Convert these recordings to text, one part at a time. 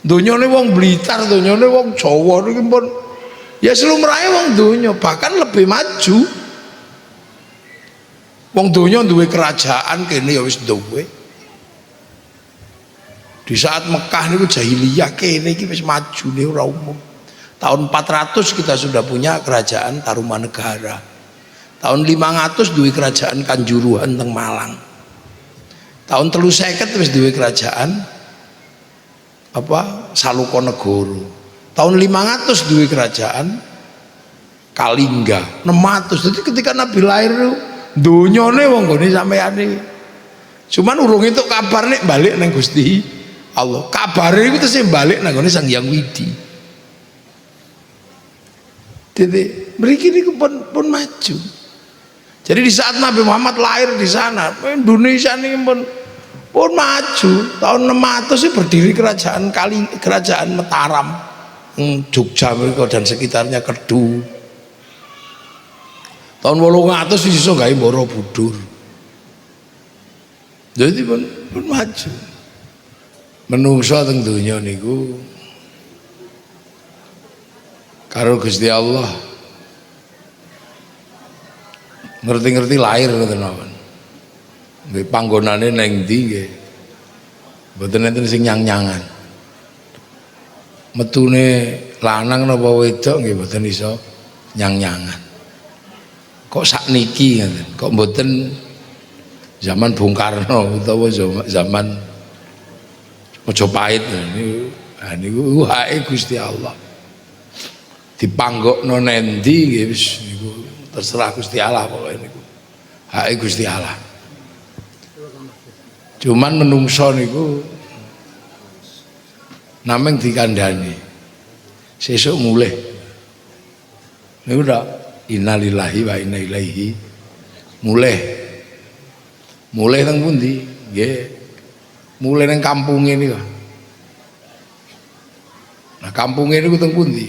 Donyane wong Blitar, donyane wong Jawa niki pun ya slumrahe wong donya, bahkan lebih maju. Wong donya duwe kerajaan, kene ya wis duwe. Di saat Mekah niku jahiliyah, kene iki wis maju nih ora umum. Tahun 400 kita sudah punya kerajaan Tarumanegara. Tahun 500 duwe kerajaan Kanjuruhan teng Malang. Tahun 350 wis duwe kerajaan apa Salukonegoro. Tahun 500 duwe kerajaan Kalingga. 600. Jadi ketika Nabi lahir donyane wong gone sampeyan iki. Cuman urung entuk kabar nek balik nang Gusti Allah. Kabare iku tesih balik nang gone Sang Hyang Widi. Jadi mriki niku pun maju. Jadi di saat Nabi Muhammad lahir di sana, Indonesia ini pun maju. Tahun 600 sih berdiri kerajaan Mataram, Jogja dan sekitarnya, Kedu. Tahun 800 iso gawe Borobudur. Jadi pun maju. Menungso teng donya niku karo Gusti Allah ngerti-ngerti lahir ngoten mawon. Nggih panggonane neng ndi nggih. Mboten enten sing nyang-nyangan. Metune lanang napa wedok nggih mboten iso nyang-nyangan. Kok sakniki ngoten. Kok mboten zaman Bung Karno utawa zaman Majapahit niku hake Gusti Allah. Dipanggokno nendi nggih wis niku terserah Gusti Allah pokoke niku. Hake Gusti Allah. Cuman menungso niku nameng dikandhani. Sesuk mulih. Niku ndak innalillahi wa inna ilaihi mulih. Mulih teng pundi? Nggih. Mulih nang kampunge niku. Nah, kampunge niku teng pundi?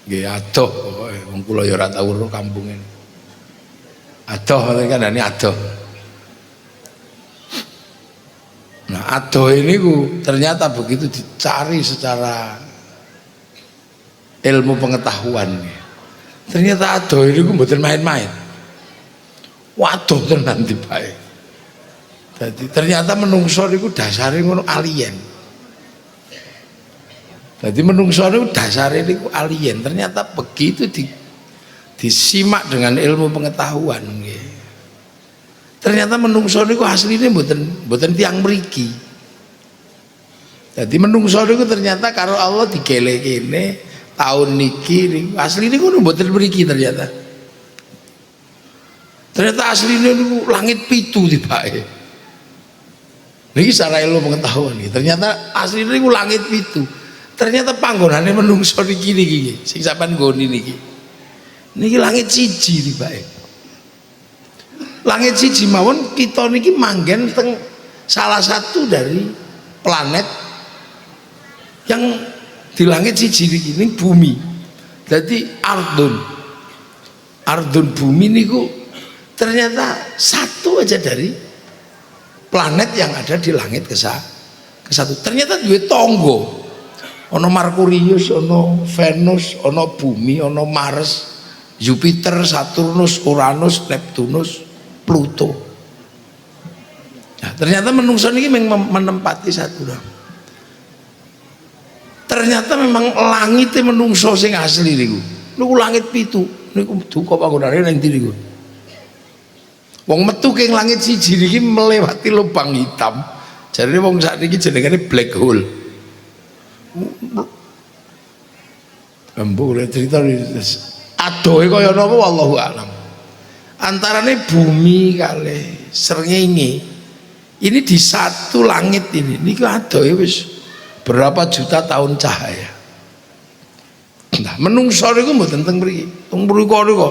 Nggih adoh pokoke wong kula ya ora tau weruh kampunge. Adoh kandhane adoh. Nah, adoh ini ternyata begitu dicari secara ilmu pengetahuan. Ternyata adoh ini mboten main-main. Waduh tenan tibae. Jadi ternyata menungso niku dasare ngono alien. Jadi menungso niku dasare niku alien. Ternyata begitu disimak dengan ilmu pengetahuan nggih. Ternyata menungso niku asline mboten tiyang mriki. Jadi menungso niku ternyata karo Allah digele kene tahun niki niku asline niku mboten mriki ternyata. Ternyata asline niku langit pitu tibake. Niki secara ilmu pengetahuan iki. Ternyata asline niku langit pitu. Ternyata panggonane menungso niki sing sampean nggoni niki. Niki langit siji tibake. Langit siji mawon kita niki manggen teng salah satu dari planet yang di langit siji niki ning bumi. Jadi Ardun bumi niku ternyata satu aja dari planet yang ada di langit ke satu. Ternyata duwe tangga. Ono Merkurius, ono Venus, ono bumi, ono Mars, Jupiter, Saturnus, Uranus, Neptunus, Pluto. Nah, ternyata menungso niki menempati satu. Ternyata memang langite menungso sing asli niku. Niku langit pitu. Niku duka panggonane nang ndi niku. Wong metu keng langit siji niki melewati lubang hitam. Jadi wong sakniki jenengane black hole. Mbok cerita adohe kaya napa wallahu alam. Antarane bumi kali srengenge ini di satu langit ini niku adohe wis berapa juta tahun cahaya. Nah, menungso niku mboten teng mriki. Teng mriku niku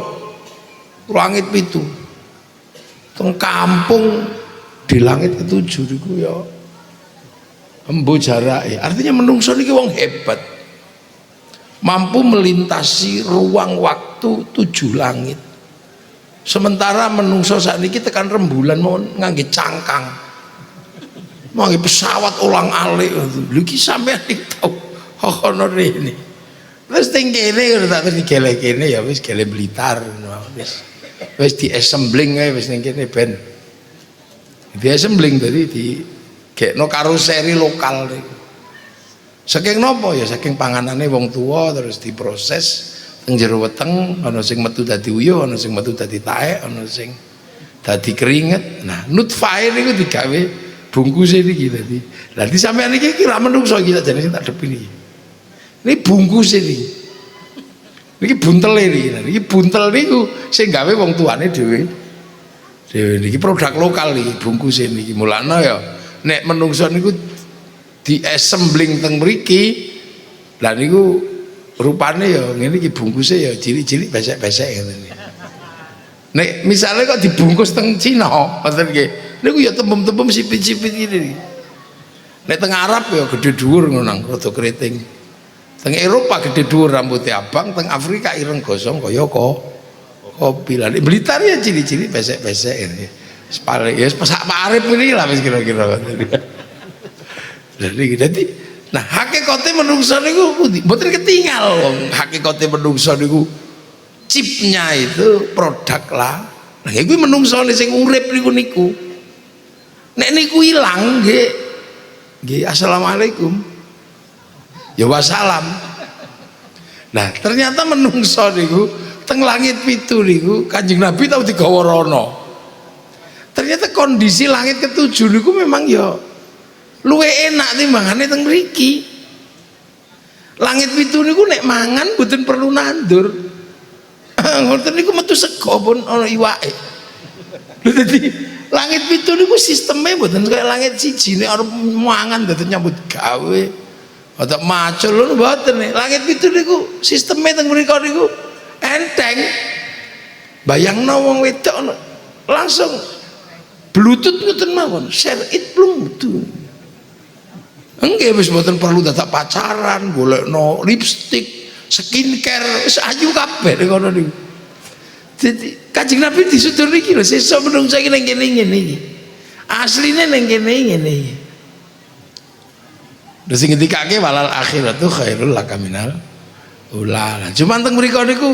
langit pitu. Teng kampung di langit ketujuh niku ya embo jarake. Artinya menungso niki wong hebat. Mampu melintasi ruang waktu 7 langit. Sementara menungso sakniki tekan rembulan mau ngangge cangkang. Mau pesawat ulang-alik lho iki sampean tau ono rene. Terus teng kene tak terus digele kene ya wis gele Blitar wis di assembling ae wis ning kene ben. Di assembling tadi di gekno karoseri lokal niku. Saking nopo ya saking panganane wong tua terus diproses teng jero weteng ana sing metu dadi uyuh, ana sing metu dadi taek, ana sing dadi keringet. Nah, nutfae niku digawe bungkuse niki dadi. Lah di sampean iki kira menungso iki tak jane tak depi niki. Ini bungkuse niki. Niki buntele niki. Niki buntel niku sing gawe wong tuane dhewe. Dhewe niki produk lokal niki bungkuse niki. Mulane ya nek menungso niku di assembling teng mriki lah niku rupane ya ngene iki bungkuse ya cilik-cilik besek-besek ngene. Nek misale kok dibungkus teng Cina ngoten nggih niku ya tembem-tembem sipit-sipit ngene. Nek teng Arab ya gedhe dhuwur ngono nang rada kriting. Teng Eropa gedhe dhuwur rambutnya abang, teng Afrika ireng gosong kaya kopi. Lah nek Blitar ya cilik-cilik besek-besek ngene. Wis paling ya sak arep ini lah wis kira-kira. Jadi, nah hakikate menungso niku mboten ketinggal wong. Hakikate menungso niku chipnya itu produk lah. Nah iku menungsone sing urip niku. Nek niku ilang nggih assalamualaikum. Ya wassalam. Nah, ternyata menungso niku teng langit pitu niku Kanjeng Nabi tau digawa rono. Ternyata kondisi langit ketujuh niku memang ya luwe enak timbangane teng mriki. Langit pitu niku nek mangan mboten perlu nandur. Ngoten niku metu sego pun ana iwake. Lho dadi langit pitu niku sisteme mboten kaya langit siji nek arep mangan dadi nyambut gawe. Otak macul lho mboten nek langit pitu niku sisteme teng mriko niku enteng. Bayangno wong wedok langsung bluetooth ngoten mawon, share it plung metu. Enggak wis mboten perlu dadak pacaran, golekno lipstik, skincare, wis ayu kabeh ngono niku. Dadi Kanjeng Nabi disudur niki lho, sesuk menungso iki ning kene ngene iki. Asline ning kene ngene iki. Lha sing ngendikake walal akhiratu khairul laka minal ula. Cuman teng mriku niku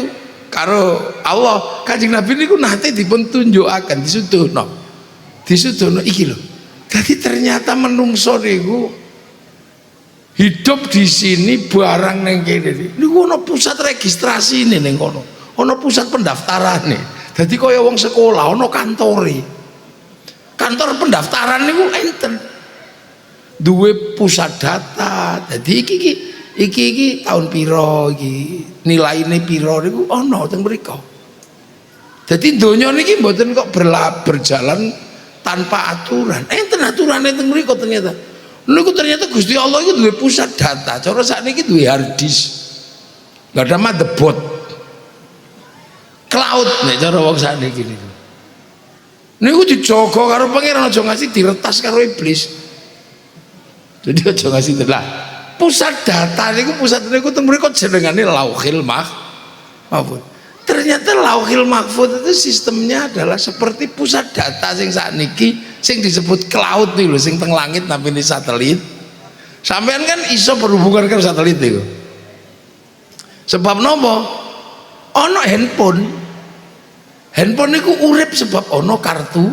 karo Allah Kanjeng Nabi niku nate dipun tunjukaken disuduhno. Disuduhno iki lho. Jadi ternyata menungso niku hidup di sini barang neng kene niku ana pusat registrasi ini neng kono, ana pusat pendaftaran nih. Jadi kaya wong sekolah ana kantore, kantor pendaftaran niku enten duwe pusat data. Jadi iki tahun piro iki nilaine piro niku ana teng mriku. Jadi donya niki mboten kok berjalan tanpa aturan. Enten aturane teng mriku ternyata. Niku ternyata Gusti Allah itu duwe pusat data. Cara sakniki duwe hard disk. Enggak ada motherboard. Cloud nek cara wong sakniki niku. Niku dijaga karo pangeran aja ngasih diretas karo iblis. Jadi aja ngasih lah. Pusat data niku pusat niku teng mriku jenengane Lauhil Mahfuz. Ternyata Lauhil Mahfuz itu sistemnya adalah seperti pusat data sing sakniki sing disebut cloud nih lho, sing teng langit tapi ini satelit. Sampean kan iso berhubungan karo satelit niku. Sebab nopo? Ono handphone. Handphone niku urip sebab ono kartu.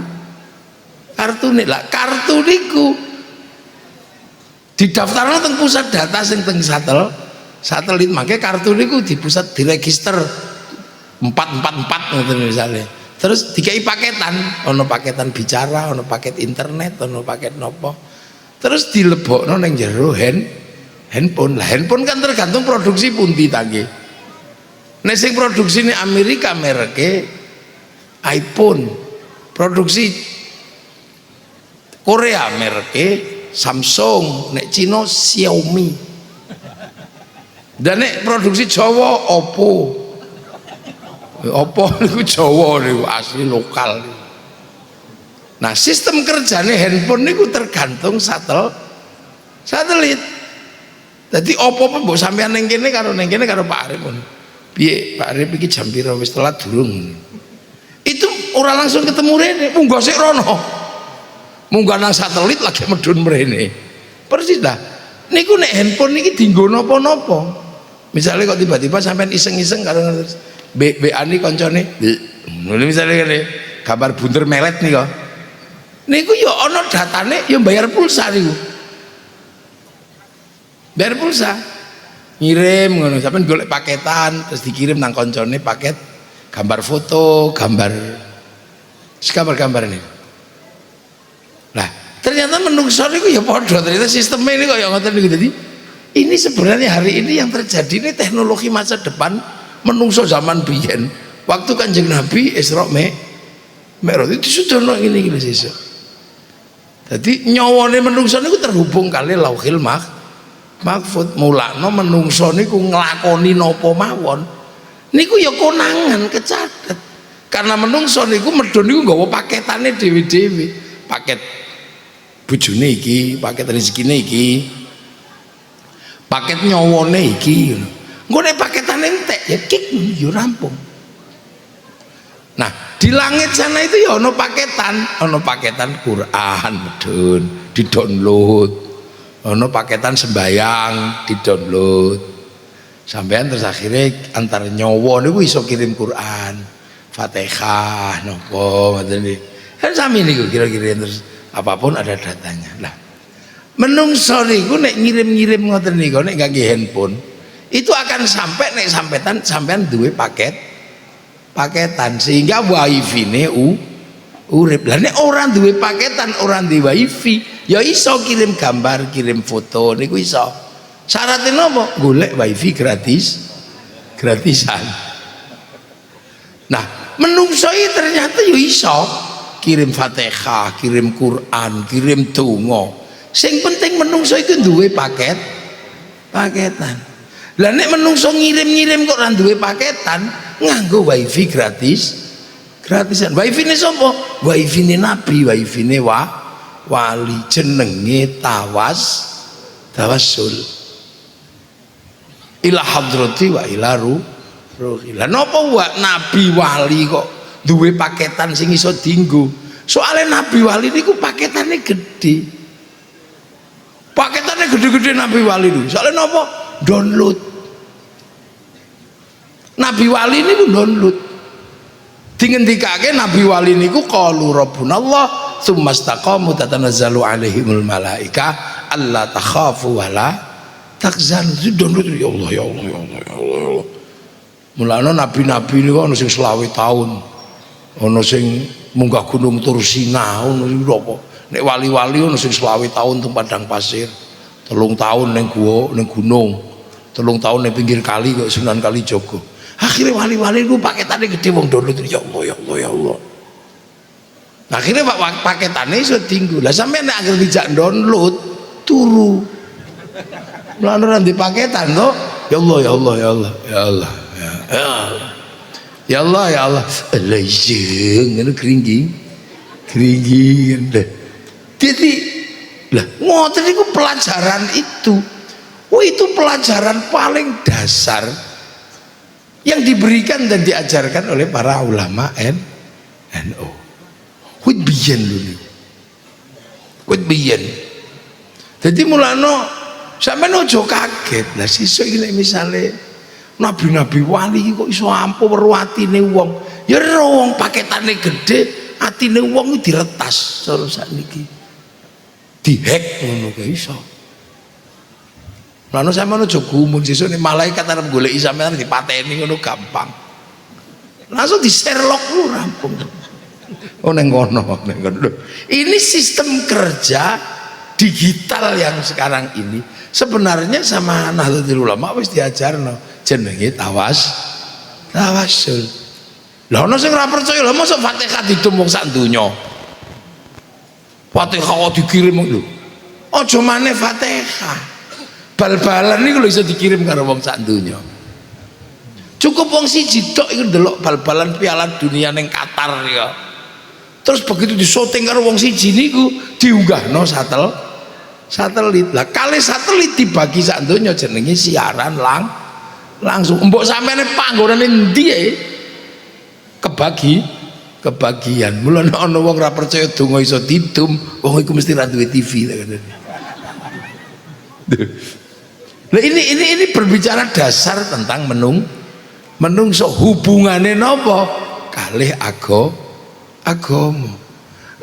Kartu nih lah, kartu niku didaftarno teng pusat data sing teng satelit. Makanya kartu niku di pusat diregister 444 ngoten misalnya. Terus dikai paketan, ono paketan bicara, ono paket internet, ono paket nopo. Terus dilebokno ning jero handphone. Lah handphone kan tergantung produksi pundi tangge. Nek sing produksi ini Amerika mereke iPhone. Produksi Korea mereke Samsung, nek Cina Xiaomi. Dan nek produksi Jawa Oppo. Oppo niku Jawa niku asli lokal. Nah, sistem kerjane handphone niku tergantung satelit. Jadi Oppo pun mbok sampean ning kene karo Pak Arif pun. Piye Pak Arif iki jam pira wis telat durung. Itu ora langsung ketemu rene, munggah sik rono. munggah nang satelit lagi medun mrene. Persis dah. Niku nek handphone niki dienggo napa-napa. Misalnya kok tiba-tiba sampean iseng-iseng karo BA-ni koncone. Misalnya ngene, gambar bunter melet nih kok. Niku ya ana datane ya bayar pulsa niku. Bayar pulsa. Ngirim ngono, sampean golek paketan terus dikirim nang koncone paket gambar foto, gambar ini. Nah, ternyata menungso niku ya padha, ternyata sistemnya ini kok ya ngoten niku. Jadi ini sebenarnya hari ini yang terjadi ini teknologi masa depan menungso zaman biyen. Waktu Kanjeng Nabi Isra Mi'raj itu sudah ini sesuk. Jadi nyawane menungso niku terhubung kali Lauhil Mahfud. Mulakno menungso niku nglakoni napa mawon niku ya konangan kecatet. Karena menungso niku medhun niku nggawa paketane dhewe-dhewe. Paket bojone iki, paket rezekine iki, paket nyawane iki. Engko nek paketane entek ya kik ya rampung. Nah, di langit sana itu ya ono paketan Quran medhun di-download. Ono paketan sembayang di-download. Sampean terus akhirnya antar nyawa niku iso kirim Quran, Fatihah napa ngoten iki. Kan sami niku kira-kira terus apapun ada datanya. Lah, menungso niku nek ngirim-ngirim ngoten niku nek ngangge handphone, itu akan sampai nek sampean duwe paketan sehingga wifi-ne urip. Lah nek orang duwe paketan, orang duwe wifi, ya iso kirim gambar, kirim foto niku iso. Syaratnya napa? Golek wifi gratisan. Nah, menungso iki ternyata ya iso kirim Fatihah, kirim Quran, kirim donga. Sing penting menungso iku duwe paketan. Lah nek menungso ngirim-ngirim kok ora duwe paketan, nganggo wifi gratisan. Wifi ne sapa? Wifi ne Nabi, wifi ne wali, jenenge tawassul ila hadrati wa ila ruhi. Lah napa Nabi wali kok duwe paketan sing iso dienggo? Soale Nabi wali niku paketane gede. Paketane gede-gede Nabi wali niku. Soale napa? Download. Nabi wali niku download. Dingendikake Nabi wali niku qalu rabbunallah tsumma istaqamu tatanazzalu alaihimul malaika alla takhafu wala takzan. Download ya Allah ya Allah ya Allah ya Allah. Mulane nabi-nabi niku ana sing 20 tahun. Ana sing munggah gunung Tursina, ono sing apa. Nek wali-wali ana sing 20 tahun teng padang pasir. 3 tahun ning gua ning gunung. 3 tahun ning pinggir kali kok Sunan Kalijaga. Akhirnya wali-wali itu paketane gede wong download ya Allah ya Allah ya Allah. Nah, akhirnya paketane iso tinggu. Lah sampeyan nek anggere dijak download turu. Mulane ora ndek paketan to. Ya Allah ya Allah ya Allah ya Allah. Ya Allah ya Allah. Allah izin ngono kringing. Jadi lah ngoten niku pelajaran itu. Oh, itu pelajaran paling dasar yang diberikan dan diajarkan oleh para ulama NU. Wit biyen lho. Wit biyen. Dadi mulane sampeyan aja kaget. Lah sesuk iki nek misale nabi-nabi wali kok iso ampuh weruh atine wong. Ya wong paketane gede, atine wong diretas cara sakniki. Dihack ngono kae iso. Lan sampeyan aja gumun sesuk nek malaikat arep goleki sampeyan dipateni ngono gampang. Langsung di Sherlock lu rampung. Oh neng kono. Ini sistem kerja digital yang sekarang ini sebenarnya sama Nahdlatul Ulama wis diajarno jenenge tawassul. Lah ono sing ora percaya lho mosok Fatihah ditumpuk sak donya. Fatihah dikirim lho. Aja maneh Fatihah. Bal-balan niku lho iso dikirim karo wong sak donya. Cukup wong siji tok iku ndelok bal-balan Piala Dunia ning Qatar ya. Terus begitu disyuting karo wong siji niku diunggahno satelit. Lah kali satelit dibagi sak donya jenenge siaran langsung. Mbok sampeyan panggonane endi kebagi kebagian. Mulane ana wong ora percaya donga iso didum, wong iku mesti ra duwe TV. Nah, ini berbicara dasar tentang menungso hubungane napa kalih agama.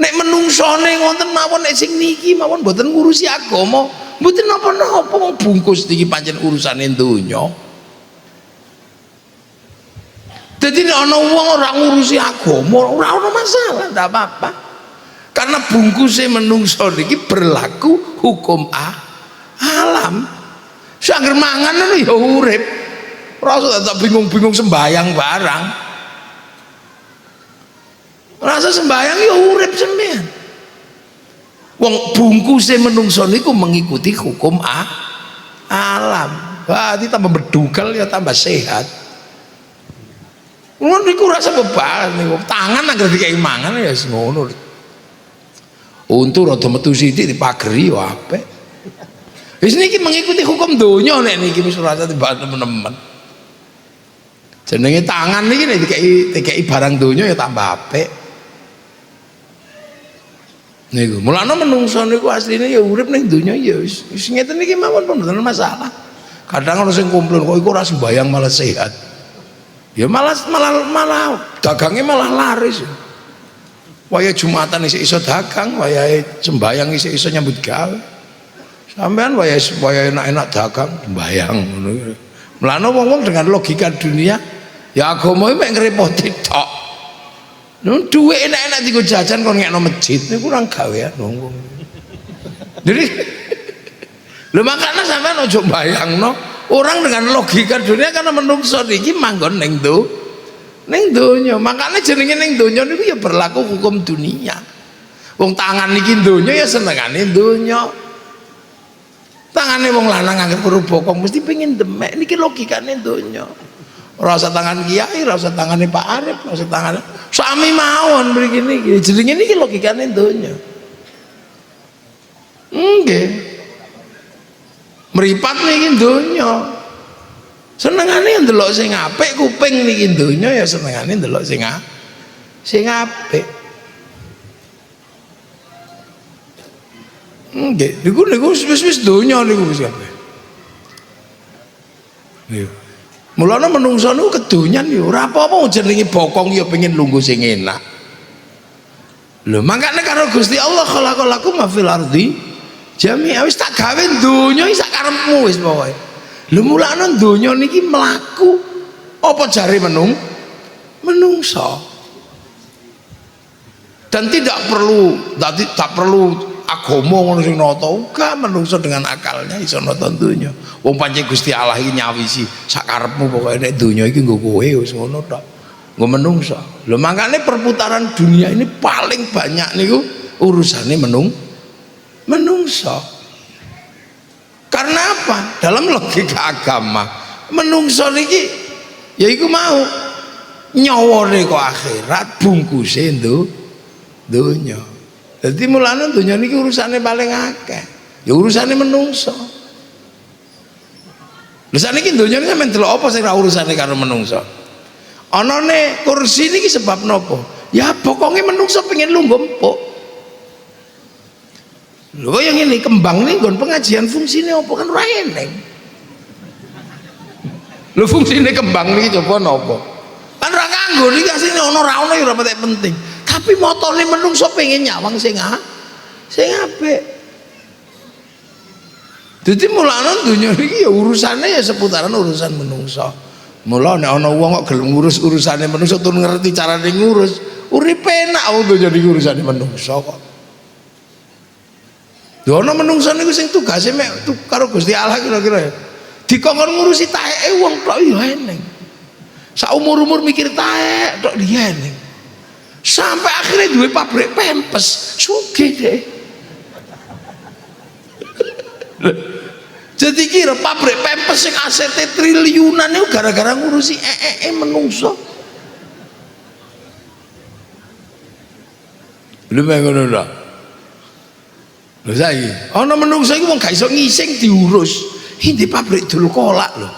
Nek menungsone ngoten mawon nek sing niki mawon mboten ngurusi agama, mboten napa-napa wong bungkus niki pancen urusane donya. Jadi ana wong ora ngurusi agama, ora ana masalah, ndak apa-apa. Karena bungkusnya menungso niki berlaku hukum alam. Sangger mangan ngono ya urip. Ora usah tak bingung-bingung sembayang barang. Rasa sembayang ya urip sampean. Wong bungkusnya menungso niku mengikuti hukum alam. Berarti tambah berdugal ya tambah sehat. Ngono niku rasa beban niku. Tangan anggere dikai mangan ya ngono. Untu rada metu sithik dipageri ya apik. Wis niki mengikuti hukum donya nek niki wis rasa tiba temen-temen. Jenenge tangan niki nek dikai barang donya ya tambah apik. Niku mulane menungso niku asline ya urip ning donya ya wis ngeten niki mawon mboten masalah. Kadang ana sing komplain kok iku ora sembayang malah sehat. Ya malah dagangnya malah laris. Waya Jumatan iso dagang, waya sembayang iso nyambut gawe. Sampean waya enak-enak dagang, sembayang ngono. Mulane wong-wong dengan logika dunia, ya agama iki mek ngrepoti tok. Nun duwe enak-enak digo jajan kon ngekno masjid niku kurang gawean wong. Jadi lho makanya sampean aja bayangno orang dengan logika dunia karena menungso niki manggon ning donya. Makanya jenenge ning donya niku ya berlaku hukum dunia. Wong tangan niki donya ya senengane donya. Tangane wong lanang anggere karo bokong mesti pengen demek niki logikane donya. Ora usah tangan kiai, ora usah tangane Pak Arif, ora usah tangane sami mawon mriki niki. Jenenge niki logikane donya. Nggih. Mripat niki donya. Senengane ndelok sing apik, kuping niki donya ya senengane ndelok sing apik. Nggih, niku wis donya niku wis kabeh. Nggih. Mulane menungso niku kedonyan ya ora apa-apa jenenge bokong ya pengen lungguh sing enak. Lho, makane karo Gusti Allah khalaqalakum ma fil ardi jami'a wis tak gawe donya iki sak karepmu wis pokoke. Lho mulane donya niki mlaku apa jare menungso. Dan tak perlu agama ngono sing nata uga menungso dengan akalnya iso nata donya. Wong pancen Gusti Allah iki nyawisi sak karepmu pokoke nek donya iki nggo kowe wis ngono tok. Nggo menungso. Lho makane perputaran dunia ini paling banyak niku urusane menungso. Karena apa? Dalam logika agama menungso niki ya iku mau nyawane kok akhirat bungkuse donya. Jadi mulane donya niki urusane paling akeh. Ya urusane menungso. Lha saniki donya niki sampeyan delok apa sing ora urusane karo menungso? Anane kursi niki sebab napa? Ya pokoke menungso pengen lungguh empuk. Lho yang ini kembang nih nggon pengajian fungsine apa kan ora eneng. Lho fungsine kembang niki coba napa? Kan ora kanggo niki asline ono ra ono ya ora penting. Tapi motone menungso pengen nyawang sing apik. Dadi mulane donya niki ya urusane ya seputaran urusan menungso. Mula nek ana wong kok gelem ngurus urusane menungso tur ngerti carane ngurus, urip enak wong donya niki urusane menungso kok. Lho ana menungso niku sing tugase mek karo Gusti Allah kira-kira ya. Dikongkon ngurusi taeke wong tok ya eneng. Sak umur-umur mikir taek tok dia eneng. Sampai akhirnya duwe pabrik pempes sugih deh. Jadi kira pabrik pempes yang asetnya triliunan itu gara-gara ngurusi menungso. Lu ngono lho. Lho saiki ana menungso iki wong gak iso ngising diurus. Ini pabrik dul kolak lho.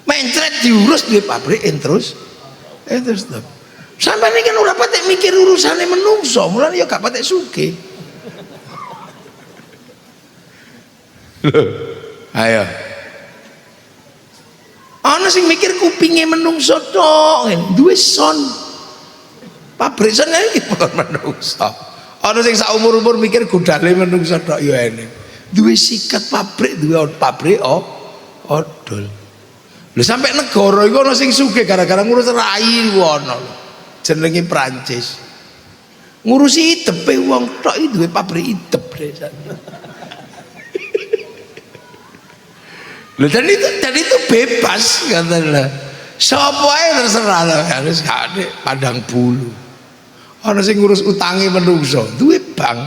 Mencret diurus di pabrik terus. Terus Sampai ini kan ora patek mikir urusane menungso, mulane ya gak patek sugih. Ayo. Ana sing mikir kupinge menungso tok, duwe son. Pabrik son iki bukan menungso. Ana sing sak umur-umur mikir gudale menungso tok ya ene. Duwe sikat pabrik, duwe pabrik odol. Lho sampai negara iku ana sing sugih gara-gara ngurus rai ku ana. Jenenge Prancis. Ngurusi idepe wong tok iki duwe pabrik idep desa. Lho dan itu bebas katanya. Sapa ae terserah lah harus gak pandang bulu. Ana sing ngurus utange menungso, duwe bank.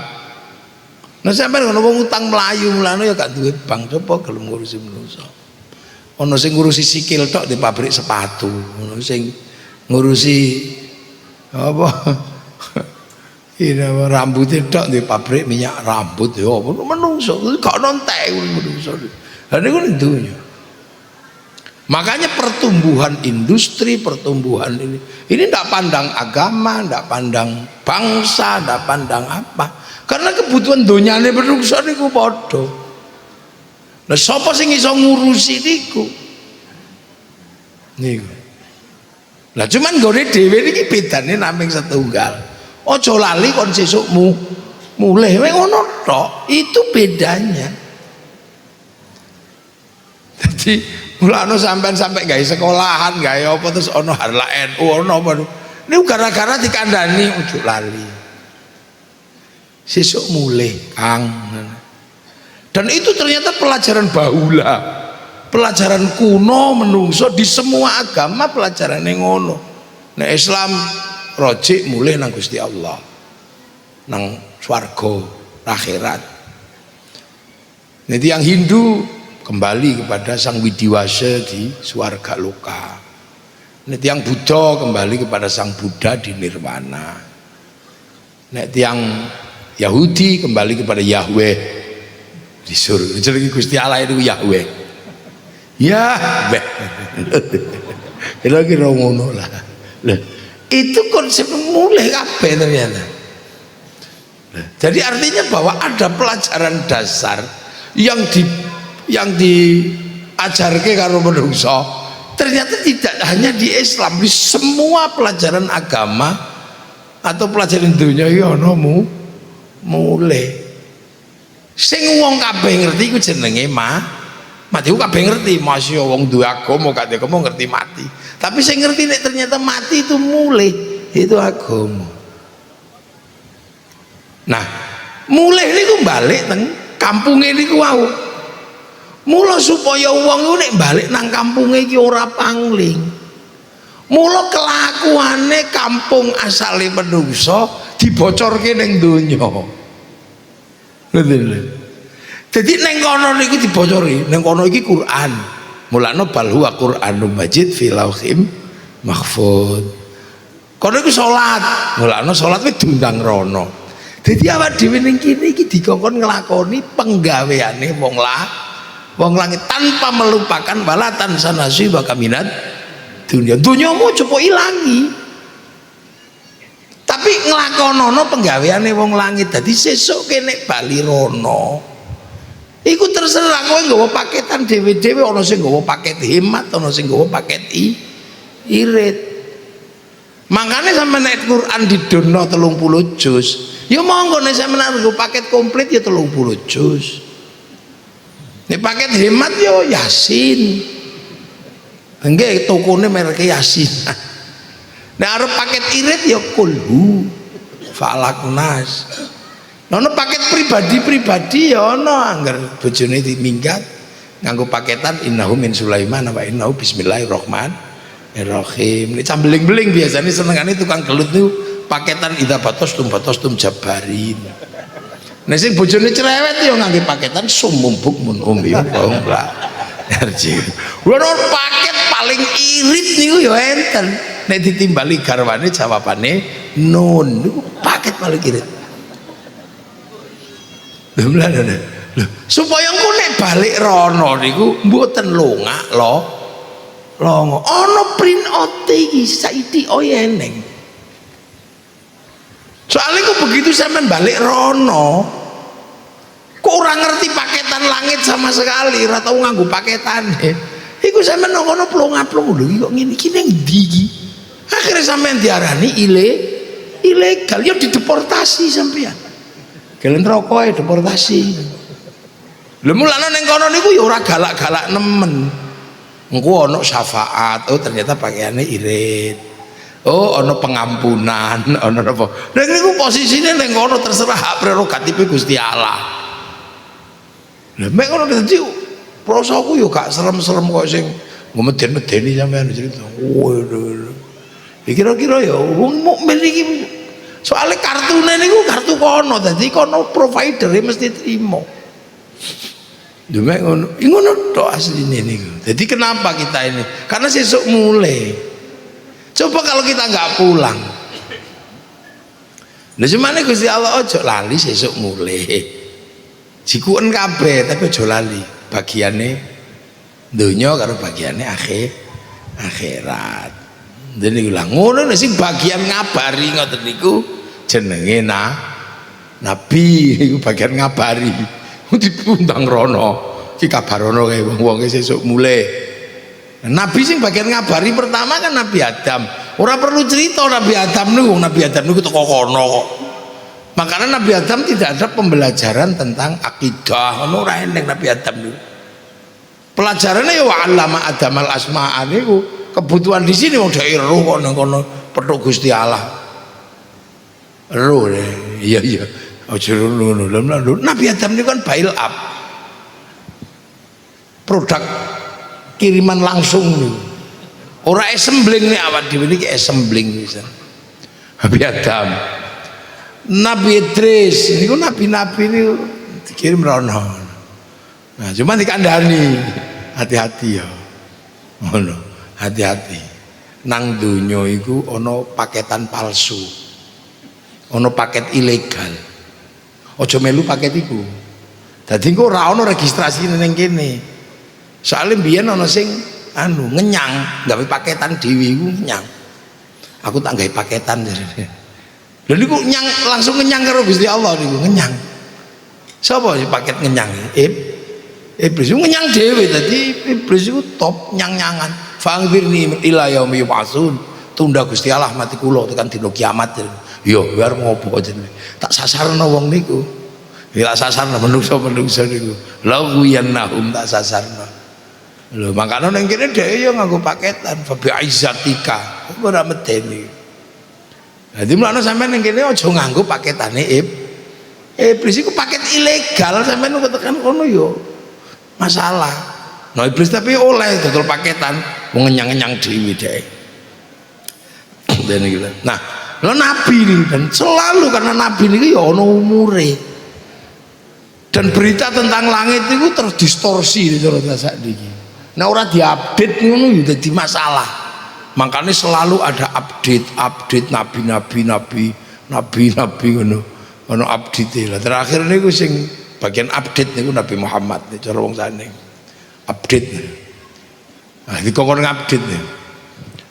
Nah sampeyan ngono wong utang mlayu mulane ya gak duwe bank, coba gelem ngurusi menungso. Ana sing ngurusi sikil tok di pabrik sepatu, ana sing ngurusi apa? Ini rambutnya tok di pabrik minyak rambut ya apa menungso, gak nontek menungso. Ada kan intinya. Makanya pertumbuhan industri, pertumbuhan ini tidak pandang agama, tidak pandang bangsa, tidak pandang apa. Karena kebutuhan donyane menungso niku padha. Lah sapa sing iso ngurusi niku? Niku. Lah cuman gone dhewe niki bedane namung setunggal. Aja lali kon sesuk mulih wae ngono tok. Itu bedanya. Jadi mulane sampai gawe sekolahan, gawe apa terus ono harla NU ono apa. Niku gara-gara dikandani ojo lali. Sesuk mulih, Kang. Dan itu ternyata pelajaran bahula. Pelajaran kuno menungso di semua agama pelajarannya ngono. Nah Islam rojik mulih nang Gusti Allah. Nang swarga akhirat. Nanti yang Hindu kembali kepada Sang Widiwasa di swarga loka. Nek yang Buddha kembali kepada Sang Buddha di nirwana. Nek yang Yahudi kembali kepada Yahweh di surga. Jadi Gusti Allah itu Yahweh. Yahweh. Kira-kira ngono lah. Itu konsep mulai kabeh ternyata. Jadi artinya bahwa ada pelajaran dasar yang diajarke karo menungso ternyata tidak hanya di Islam, di semua pelajaran agama atau pelajaran dunia ya ono mulai sing wong kabeh ngerti iku jenenge mati ku kabeh ngerti masya wong duwe agama gak agama ngerti mati, tapi sing ngerti nek ternyata mati itu mulai itu agama. Nah mulai niku balik teng kampunge niku wau. Mula supaya wong iku nek balik nang kampunge iki ora pangling. Mula kelakuane kampung asale menungso dibocorke ning donya. Lho. Dadi ning kono niku dibocori, ning kono iki Quran. Mulane bal huwa Qur'anum Majid fi lauhim mahfuz. Kono iku salat, mulane salat kuwi diundang rono. Dadi awak dhewe ning kene iki dikongkon nglakoni penggaweane wong langit tanpa melupakan walatan sanasi bakaminat dunyamu coba ilangi, tapi nglakonono penggaweane wong langit. Dadi sesuk kene bali rono iku terserah kowe nggawa paketan dhewe-dhewe, ana sing nggawa paket hemat, ana sing nggawa paket irit. Makanya sampe nek Quran didono 30 juz ya monggo nek sampeyan nggo paket komplit ya 30 juz. Nek paket hemat yo Yasin. Nggih tokone merek Yasin. Nek arep paket irit yo Kulhu, Falak Nas. Nono paket pribadi ya ono anggar bojone diminggat nganggo paketan innahu min Sulaiman wa innahu bismillahirrahmanirrahim. Nek cambeling-beling biasanya senengane tukang gelut niku paketan idza batastum jabarin. Nek sing bojone cerewet yo ngangge paketan sumumbuk mun umbi ora. Lho paket paling irit niku yo enten. Nek ditimbali garwane jawabane nun niku paket paling irit. Lho supaya engko nek balik rono niku mboten longak longo. Ana print out iki saiki eneng. Soalnya kok begitu sampean balik rono, kok orang ngerti paketan langit sama sekali, ora tau nganggo paketane. Iku sampean nang kono plong-plong lho kok ngene iki ning ndi iki. Akhire sampean diarani ilegal, yo dideportasi sampean. Gelen rokoke deportasi. Lha mulane ning kono niku ya ora galak-galak nemen. Engko ana syafaat, oh ternyata pakaiannya irit. Oh ana pengampunan, ana apa. Lha niku posisine ning kono terserah hak prerogatif Gusti Allah. Lha mek ngono dadi prosoku yo gak serem-serem kok sing ngomeden-medeni sampean cerita. Waduh. Kira-kira ya wong mukmin iki soalnya kartune niku kartu kono, dadi kono provider mesti trimo. Demek ngono tok asline niku. Jadi kenapa kita ini? Karena sesuk mulai. Coba kalau kita nggak pulang. Lah semane Gusti Allah ojo lali sesuk mulai. Jikuken kabeh tapi ojo lali. Bagiane donya karo bagiane akhirat. Dene niku lah ngono sing bagian ngabari ngoten niku jenenge nabi iku bagian ngabari. Diundang rono iki kabarono kae wong-wong sesuk mulai. Nabi sing bagian ngabari pertama kan Nabi Adam. Ora perlu cerita Nabi Adam niku teko kono kok. Makanya Nabi Adam tidak ada pembelajaran tentang akidah, ono ora eneng Nabi Adam niku. Pelajarannya ya wa'allama Adamal asma'a niku. Kebutuhan di sini wong dhek roh kok nang kono petuk Gusti Allah. Roh iya. Aja ngono. Nabi Adam niku kan bail up. Produk kiriman langsung niku. Ora assembling nih awak dhewe niki assembling pisan. Nabi Adam. Nabi Idris niku nabi-nabi niku dikirim rono. Nah, cuma dikandani hati-hati ya. Ngono, hati-hati. Nang donya iku ana paketan palsu. Ana paket ilegal. Ojo melu paket iku. Dadi engko ora ana registrasi ning kene. Soale mbiyen ana sing ngenyang, gawe paketan dhewe iku ngenyang. Aku tak gawe paketan jarene. Lha niku nyang langsung ngenyang karo Gusti Allah niku ngenyang. Sapa sing paket ngenyang? Iblis ngenyang dhewe, dadi iblis iku top nyang-nyangan. Fa'angfirni ila yaumi yub'atsun. Tunda Gusti Allah mati kula tekan dina kiamat. Yo biar ngopo jenenge. Tak sasarno wong niku. Ya sasarno menungso-menungso niku. Lawiyannahum tak sasarno. Lho makane ning kene dhek yo nganggo paketan fa bi izzatika. Ora medeni. Dadi mulane sampean ning kene aja nganggo paketane iblis iku paket ilegal sampean kok tekan kono yo masalah. Nah iblis tapi oleh dodol paketan wong ngenyang-ngenyang dhewe dhek. Dene iki. Nah, lo nabi ini dan selalu karena nabi ini ya ono umure dan berita tentang langit itu terdistorsi di cara saat ini. Nah orang diupdate ngono ya jadi masalah. Makanya selalu ada update nabi ngono ono update lah. Terakhir niku sing bagian update niku Nabi Muhammad nih cara wong sane. Update. Nah dikongkon update nih.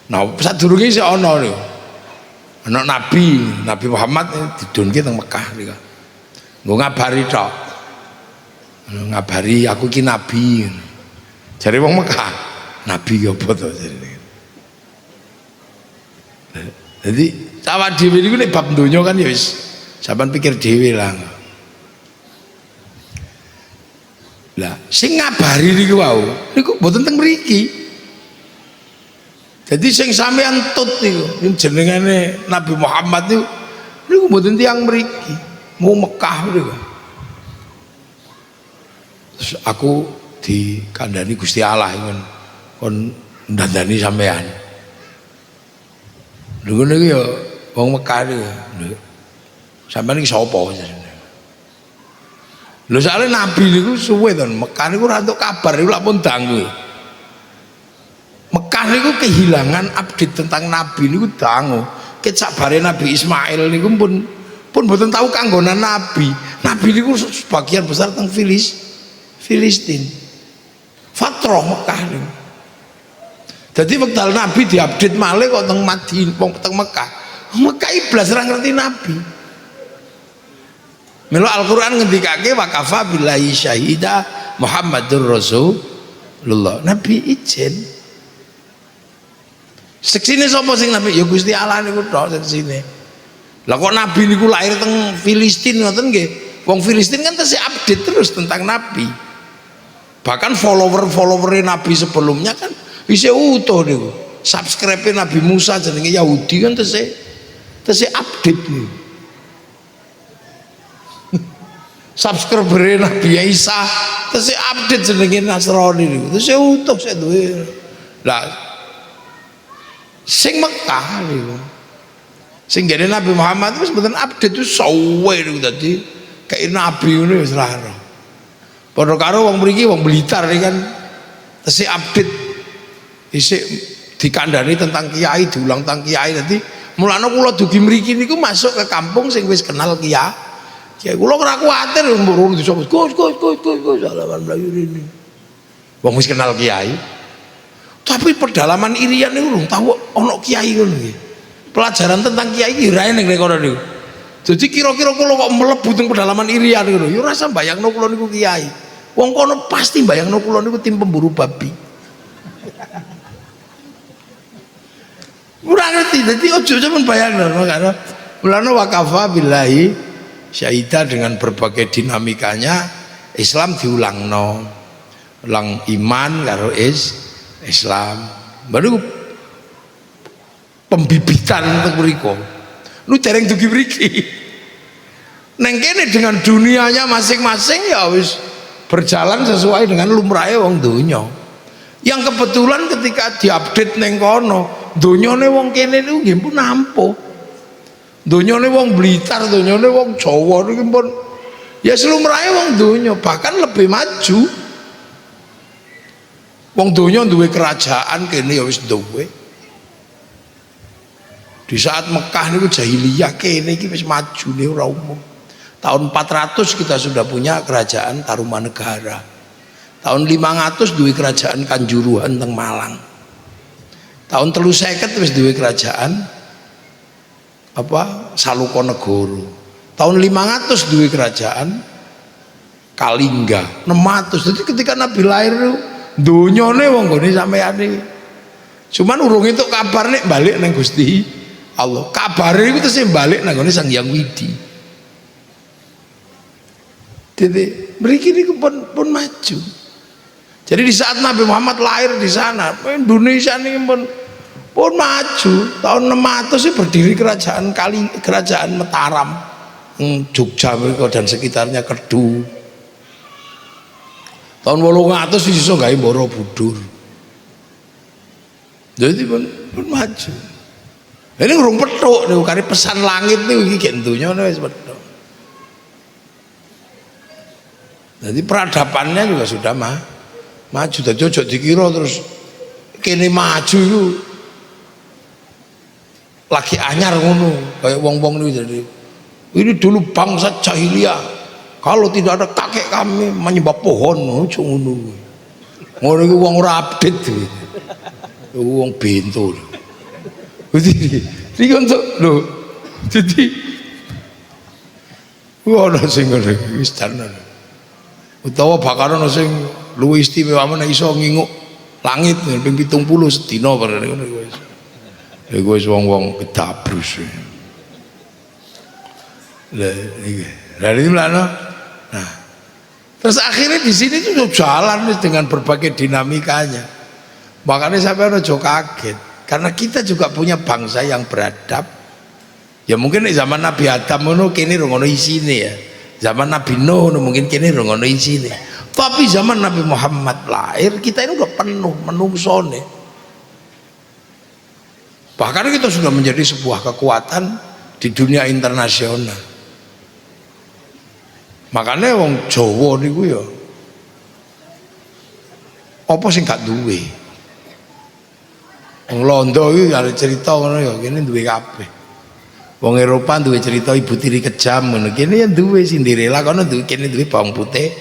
Nah sadurunge isih ono lho. Anak Nabi Muhammad didunke teng Mekah nika. Nggo ngabari tok. Ngabari aku ki nabi. Jare wong Mekah, nabi ya apa to jarene. Jadi awak dhewe niku nek bab donya kan ya wis sampean pikir dhewe lah. Lah sing ngabari niku wau niku mboten teng mriki. Jadi sing sampean tut niku jenengane Nabi Muhammad niku mboten tiyang mriki, mau Mekah niku. Terus aku dikandani Gusti Allah kon ndandani sampean. Lha ngono iki ya wong Mekah niku. Lho. Sampean iki sapa jenenge? Lho soalé Nabi niku suwe to Mekah niku ora entuk kabar niku lak pun dangu. Mekah niku kehilangan update tentang Nabi niku dangu. Ket sabare Nabi Ismail niku pun mboten tahu kanggonan Nabi. Nabi niku sebagian besar teng Filistin. Fatrah Mekah niku. Dadi wekdal Nabi diupdate malih kok teng Madinah, teng Mekah. Mekah iblas ora ngerti Nabi. Melo Al-Qur'an ngendikake wa kafa billahi syahida Muhammadur Rasulullah. Nabi izin. Seksine sapa sing nabi? Ya Gusti Allah niku tok seksine. Lah kok nabi niku lahir teng Filistin ngoten nggih. Wong Filistin kan tesih update terus tentang nabi. Bahkan follower-follower nabi sebelumnya kan bisa utuh niku. Subscribe Nabi Musa jenenge Yahudi kan tesih update niku. Subscriber Nabi Isa terus update jenenge Nasrani niku terus utuh saya duwe lah sing Mekah niku sing gene Nabi Muhammad wis mboten update itu suwe niku dadi kayak nabi ngono wis ora ora padha karo wong mriki wong Blitar kan terus update isih dikandani tentang kiai diulang tentang kiai dadi mulane kula dugi mriki niku masuk ke kampung sing wis kenal kiai. Ya kula ora kuwatir mburung disebut Gus salaman Melayu ini. Wong wis kenal kiai. Tapi pedalaman irian niku lho tahu ana kiai ngono nggih. Pelajaran tentang kiai iki ra ning kono niku. Dadi kira-kira kula kok mlebu teng pedalaman irian niku lho, ya ora usah bayangno kula niku kiai. Wong kono pasti bayangno kula niku tim pemburu babi. Ora ngerti, dadi ojo sampean bayangno makane mulane waqafa billahi Syaidah dengan berbagai dinamikanya Islam diulangno ulang iman karo Islam baru pembibitan untuk mriko lu dereng dugi mriki neng kene dengan dunianya masing-masing ya wis berjalan sesuai dengan lumrahe wong donya yang kebetulan ketika diupdate neng kono donyane wong kene niku nggih pun nampuh donyane wong Blitar, donyane wong Jawa niki pun ya slumrahe wong donya bahkan lebih maju. Wong donya duwe kerajaan kene ya wis duwe. Di saat Mekah niku jahiliyah kene iki wis maju nih ora umum. Tahun 400 kita sudah punya kerajaan Tarumanegara. Tahun 500 duwe kerajaan Kanjuruhan teng Malang. Tahun 350 wis duwe kerajaan Salukonegoro. Tahun 500 duwe kerajaan Kalingga 600. Jadi ketika Nabi lahir donyane wong gone sampeyan iki cuman urung entuk kabar nek balik nang Gusti Allah. Kabare iku tesih balik nang gone Sang Hyang Widi. Jadi mriki niku pun maju. Jadi di saat Nabi Muhammad lahir di sana Indonesia niki pun maju. Tahun 600 sih berdiri kerajaan Mataram, Jogja dan sekitarnya Kedu. Tahun 800 iso gawe Borobudur. Jadi pun maju. Ini urung petuk niku kare pesan langit niku iki gek donya wis petuk. Jadi peradabannya juga sudah maju. Dadi ojo dikira terus kene maju iku lagi anyar ngono kayak wong-wong itu. Jadi ini dulu bangsa jahiliyah kalau tidak ada kakek kami menyembah pohon ngono ngono iku wong ora update wong bento jadi iki untuk lho jadi ono sing ngono wis tenan utawa bakal ono sing luwih istimewa men iso nginguk langit ping 70 sedina bareng ngono wis. Iku wis wong-wong kedabrus. Lah iki. Lah iki mlano. Nah. Terus akhirnya di sini tuh jalan dengan berbagai dinamikanya. Makanya sampai aja kaget karena kita juga punya bangsa yang beradab. Ya mungkin di zaman Nabi Adam ngono kene ngono isine ya. Zaman Nabi Nuh mungkin kene ngono isine. Tapi zaman Nabi Muhammad lahir kita ini udah penuh menungsone. Bahkan kita sudah menjadi sebuah kekuatan di dunia internasional. Makanya wong Jawa niku ya apa sing gak duwe. Wong Londo iki ada cerita ngono ya kene duwe kabeh. Wong Eropa duwe cerita ibu tiri kejam ngono. Kene ya duwe Cinderella kono duwe kene duwe bawang putih,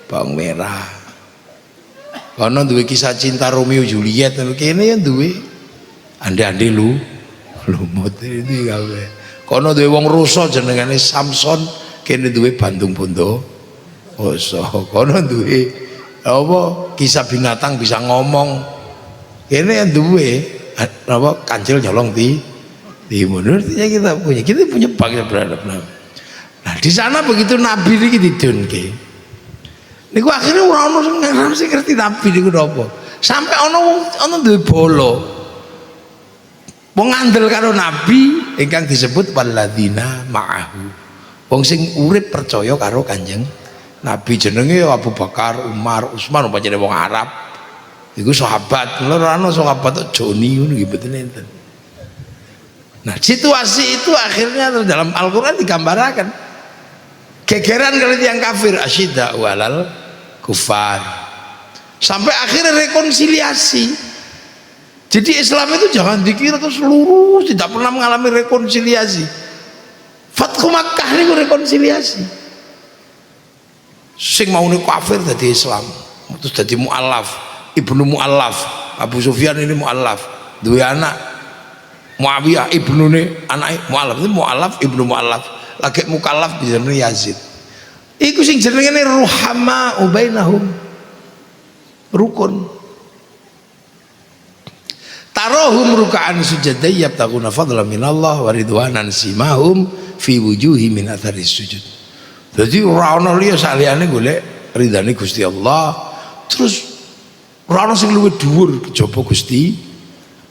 bawang merah. Kono duwe kisah cinta Romeo Juliet ngono kene ya duwe ande-ande lumut ini kabeh. Kono duwe wong rusa jenengane Samson kene duwe Bandung Bondowoso, kono duwe apa kisah binatang bisa ngomong, kene duwe apa kancil nyolong di menurutnya kita punya bangsa beradab. Nah di sana begitu Nabi ini didunke, niku akhirnya orang sing ngerti Nabi niku napa, sampai ono duwe bolo, wong ngandel karo Nabi ingkang disebut walladzina ma'ahu. Wong sing urip percaya karo Kanjeng Nabi, jenenge Abu Bakar, Umar, Utsman, pancene wong Arab. Iku sahabat, ora ana sahabat tok Joni ngono nggih mboten enten. Nah, situasi itu akhirnya dalam Al-Qur'an digambarkan. Gegeran kali yang kafir, asyidda walal kufar. Sampai akhirnya rekonsiliasi. Jadi Islam itu jangan dikira terus lurus, tidak pernah mengalami rekonsiliasi. Fathu Makkah ini rekonsiliasi. Sing mau nih kafir jadi Islam, terus jadi mu'alaf, ibnu mu'alaf. Abu Sufyan ini mu'alaf, dua anak Muawiyah ibnu nih anak mu'alaf, itu mu'alaf ibnu mu'alaf. Lagi mukallaf di jenenge Yazid. Iku sing jenenge ruhama ubainahum, rukun. Tarohum ruka'an sujada yabtaguna fadlan minallah wa ridwanan simahum fi wujuhi min atharis sujud. Jadi ora ana liya saliyane golek ridane Gusti Allah, terus ora ana sing luwih dhuwur kejaba Gusti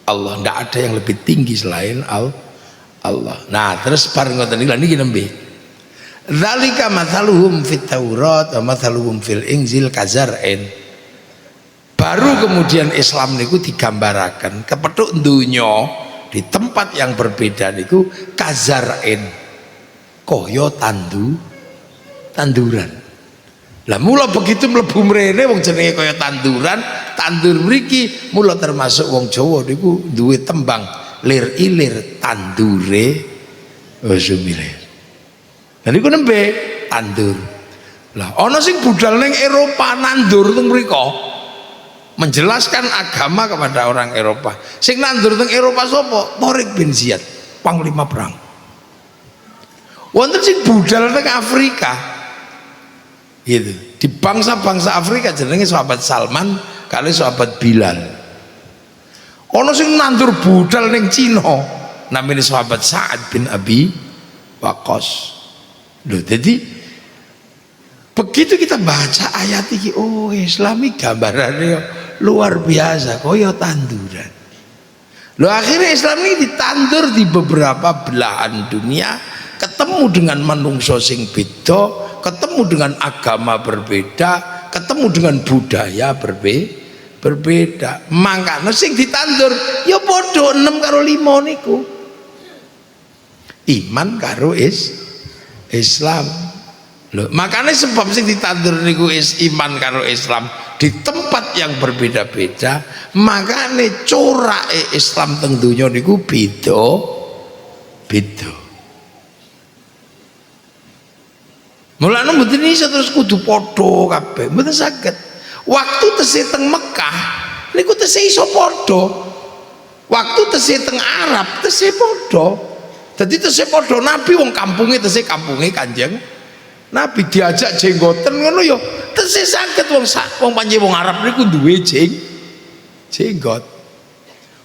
Allah, ndak ada yang lebih tinggi selain Allah. Nah, terus bareng ngoten niki nembe. Dzalika mathaluhum fit Taurat wa mathaluhum fil Injil kazar'in. Baru kemudian Islam niku digambaraken kepethuk donya di tempat yang berbeda niku kazar'in. Kaya tanduran. Lah mula begitu mlebu mrene wong jenenge kaya tanduran, tandur mriki mula termasuk wong Jawa niku duwe tembang lir ilir tandure sumile. Lah niku nembe tandur. Lah ana sing budal ning Eropa nandur teng mriko menjelaskan agama kepada orang Eropa. Sing nandur teng Eropa sapa? Tariq bin Ziyad, panglima perang. Wonten sing budal teng Afrika. Gitu. Di bangsa-bangsa Afrika jenenge sahabat Salman kali sahabat Bilal. Ono sing nandur budal ning Cina namanya sahabat Sa'ad bin Abi Waqqas. Loh, jadi begitu kita baca ayat ini, oh Islami gambarannya luar biasa, kaya tanduran. Loh, akhirnya Islam ini ditandur di beberapa belahan dunia, ketemu dengan manungsa sing beda, ketemu dengan agama berbeda, ketemu dengan budaya berbeda. Makanya sing ditandur ya padha 6 karo 5 niku. Iman karo Islam. Loh, makanya sebab sing ditandur niku iman karo Islam di tempat yang berbeda-beda, makanya corake Islam teng donya niku beda. Mulane mboten iso terus kudu padha kabeh, mboten saged. Waktu tesih teng Mekah niku tesih iso padha. Waktu tesih teng Arab tesih padha. Dadi tesih padha Nabi wong kampunge tesih kampunge Kanjeng Nabi, diajak jenggoten ngono ya tesih saged wong panjenengan wong Arab niku duwe jenggot.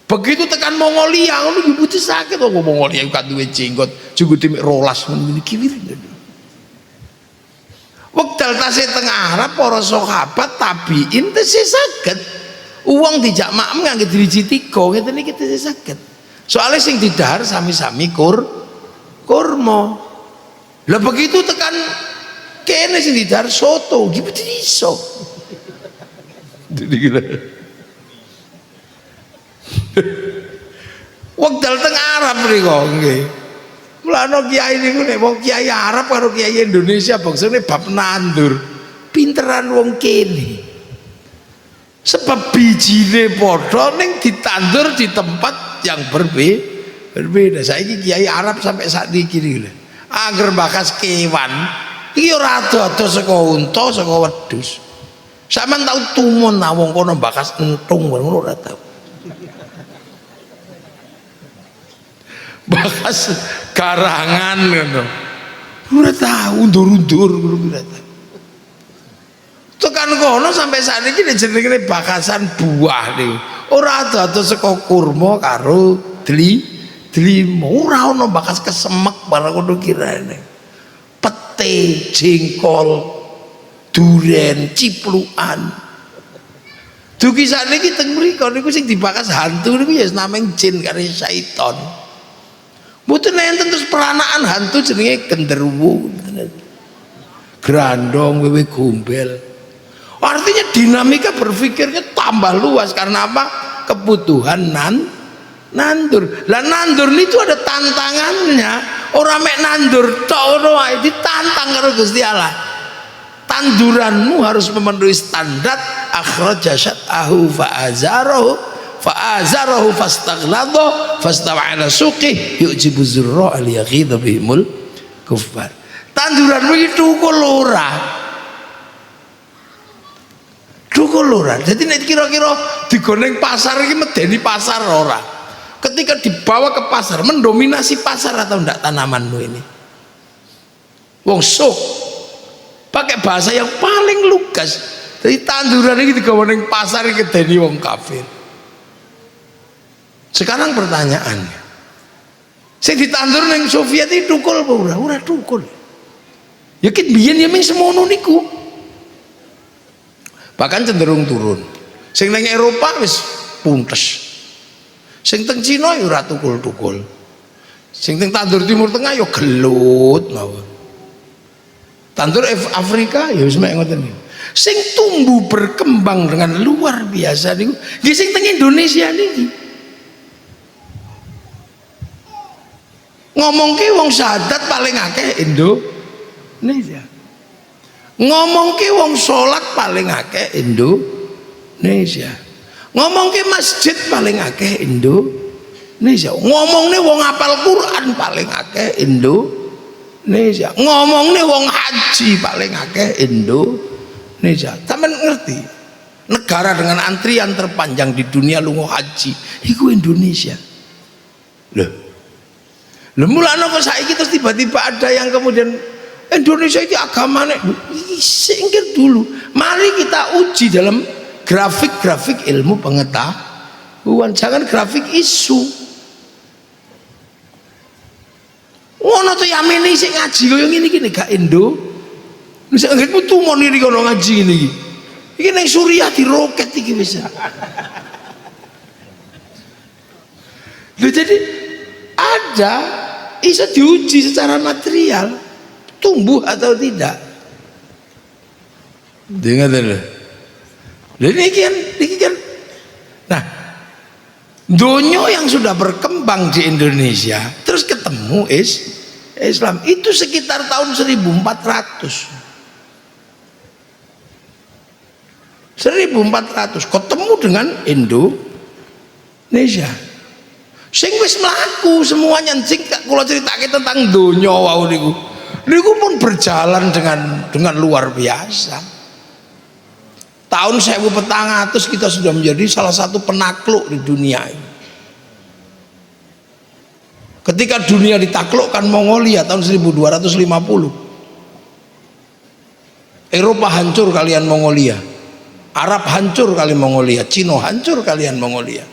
Begitu tekan Mongolia ngono ya mboten saged wong Mongolia kan duwe jenggot, jenggote mek 12 ngono iki. Wekdal tasih teng Arab para sahabat tabiin tesih saged. Uang dijak maem ngangge driji 3 ngeten iki tesih saged. Soalnya sing didahar sami-sami kurma. Lah begitu tekan kene sing didahar soto, gitu iso. Wekdal teng Arab mriko nggih. Mulane kiai niku nek wong kiai Arab karo kiai Indonesia bangsane bab nandur pinteran wong kene. Sebab bijine padha ning ditandur di tempat yang berbeda. Saiki kiai Arab sampai saat iki lho. Angger bakas kewan iki ora ado saka unta saka wedhus. Sampeyan tau tumun wong kono bakas entung ngono ora tau. Bakas garangan ngono. Ora tahu undur-undur ora tahu. Tekan kono sampai saat ini jenenge bakasan buah nih. Ora ada saka kurma karo delimo. Ora ono bakas kesemek barang ngono kirane. Pete, jengkol, duren, ciplukan. Dugi sakniki teng mriku niku sing dibakas hantu niku ya nameng jin karo syaiton. Mboten enten terus peranaan hantu jenenge genderuwo. Grandong wewe gombel. Artinya dinamika berpikirnya tambah luas karena apa? Kebutuhan nandur. Lah nandur itu ada tantangannya. Orang mek nandur tok ngono wae ditantang karo Gusti Allah. Tanduranmu harus memenuhi standar akhraja syat'ahu fa'azarahu fastaghladha fastawa ala suqih yu'jibu zurra al-yaghidha bihimul kuffar. Tanduranmu itu Dukul ora. Jadi nek kira-kira digoneng pasar iki medeni pasar ora. Ketika dibawa ke pasar mendominasi pasar atau ndak tanamanmu ini. Wong sok pakai bahasa yang paling lugas. Jadi tanduran iki digawa ning pasar iki medeni wong kafir. Sekarang pertanyaannya, sing ditandur ning Soviet iki dukul apa ora? Ora dukul. Ya ket biyen ya mung semono niku. Bahkan cenderung turun. Sing nang Eropa wis puntes. Sing teng Cina ya ora tukul-tukul. Sing teng tandur Timur Tengah ya gelut mawon. Tandur Afrika ya wis mek ngoten niku. Sing tumbuh berkembang dengan luar biasa niku nggih sing teng Indonesia niki. Ngomongke wong syahadat paling akeh Indonesia. Ngomongke wong sholat paling akeh Indonesia. Ngomongke masjid paling akeh Indonesia. Ngomongne wong hafal Quran paling akeh Indonesia. Ngomongne wong haji paling akeh Indonesia. Sampeyan ngerti? Negara dengan antrian terpanjang di dunia lunga haji iku Indonesia. Loh mulane kok saiki terus tiba-tiba ada yang kemudian Indonesia itu agamanya singkir dulu. Mari kita uji dalam grafik-grafik ilmu pengetahuan, jangan grafik isu. Ngono to yamene sik ngaji kaya ngene iki gak Indo. Wis anggitmu tumon iki kono ngaji ngene iki. Iki ning Suriah diroket iki wis. Lho jadi ada bisa diuji secara material. Tumbuh atau tidak? Dengar dulu. Ini kan. Nah, donya yang sudah berkembang di Indonesia, terus ketemu Islam itu sekitar tahun 1400. 1400 ketemu dengan Indonesia. Sing wis mlaku semuanya sing kula critake tentang donya wau niku. Niku pun berjalan dengan luar biasa. Tahun 1400 kita sudah menjadi salah satu penakluk di dunia ini. Ketika dunia ditaklukkan Mongolia tahun 1250, Eropa hancur kalian Mongolia, Arab hancur kalian Mongolia, Cina hancur kalian Mongolia.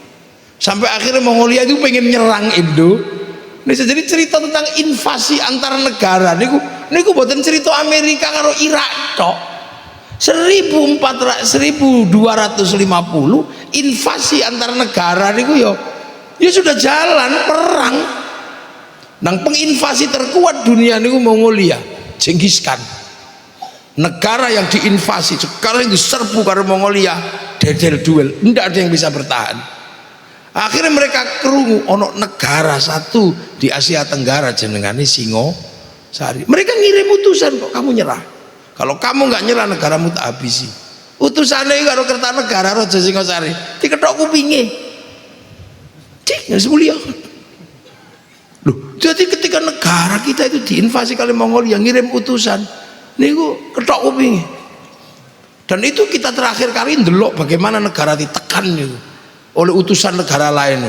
Sampai akhirnya Mongolia itu pengen nyerang Indo. Ini jadi cerita tentang invasi antar negara niku buatan cerita Amerika karo Irak tok. 1250 invasi antar negara niku ya sudah jalan perang. Nang penginvasi terkuat dunia niku Mongolia, Genghis Khan. Negara yang diinvasi sekarang diserbu karo Mongolia, dedel duel, tidak ada yang bisa bertahan. Akhirnya mereka kerungu ono negara satu di Asia Tenggara jenengane Singosari. Mereka ngirim utusan, kok kamu nyerah? Kalau kamu nggak nyerah negaramu tak habisi. Utusannya karo Kertanegara Raja Singosari diketok kupinge. Cik, nggak semulia. Loh, jadi ketika negara kita itu diinvasi kali Mongolia ngirim utusan, niku ketok kupinge. Dan itu kita terakhir kali ndelok bagaimana negara ditekan niku oleh utusan negara lain.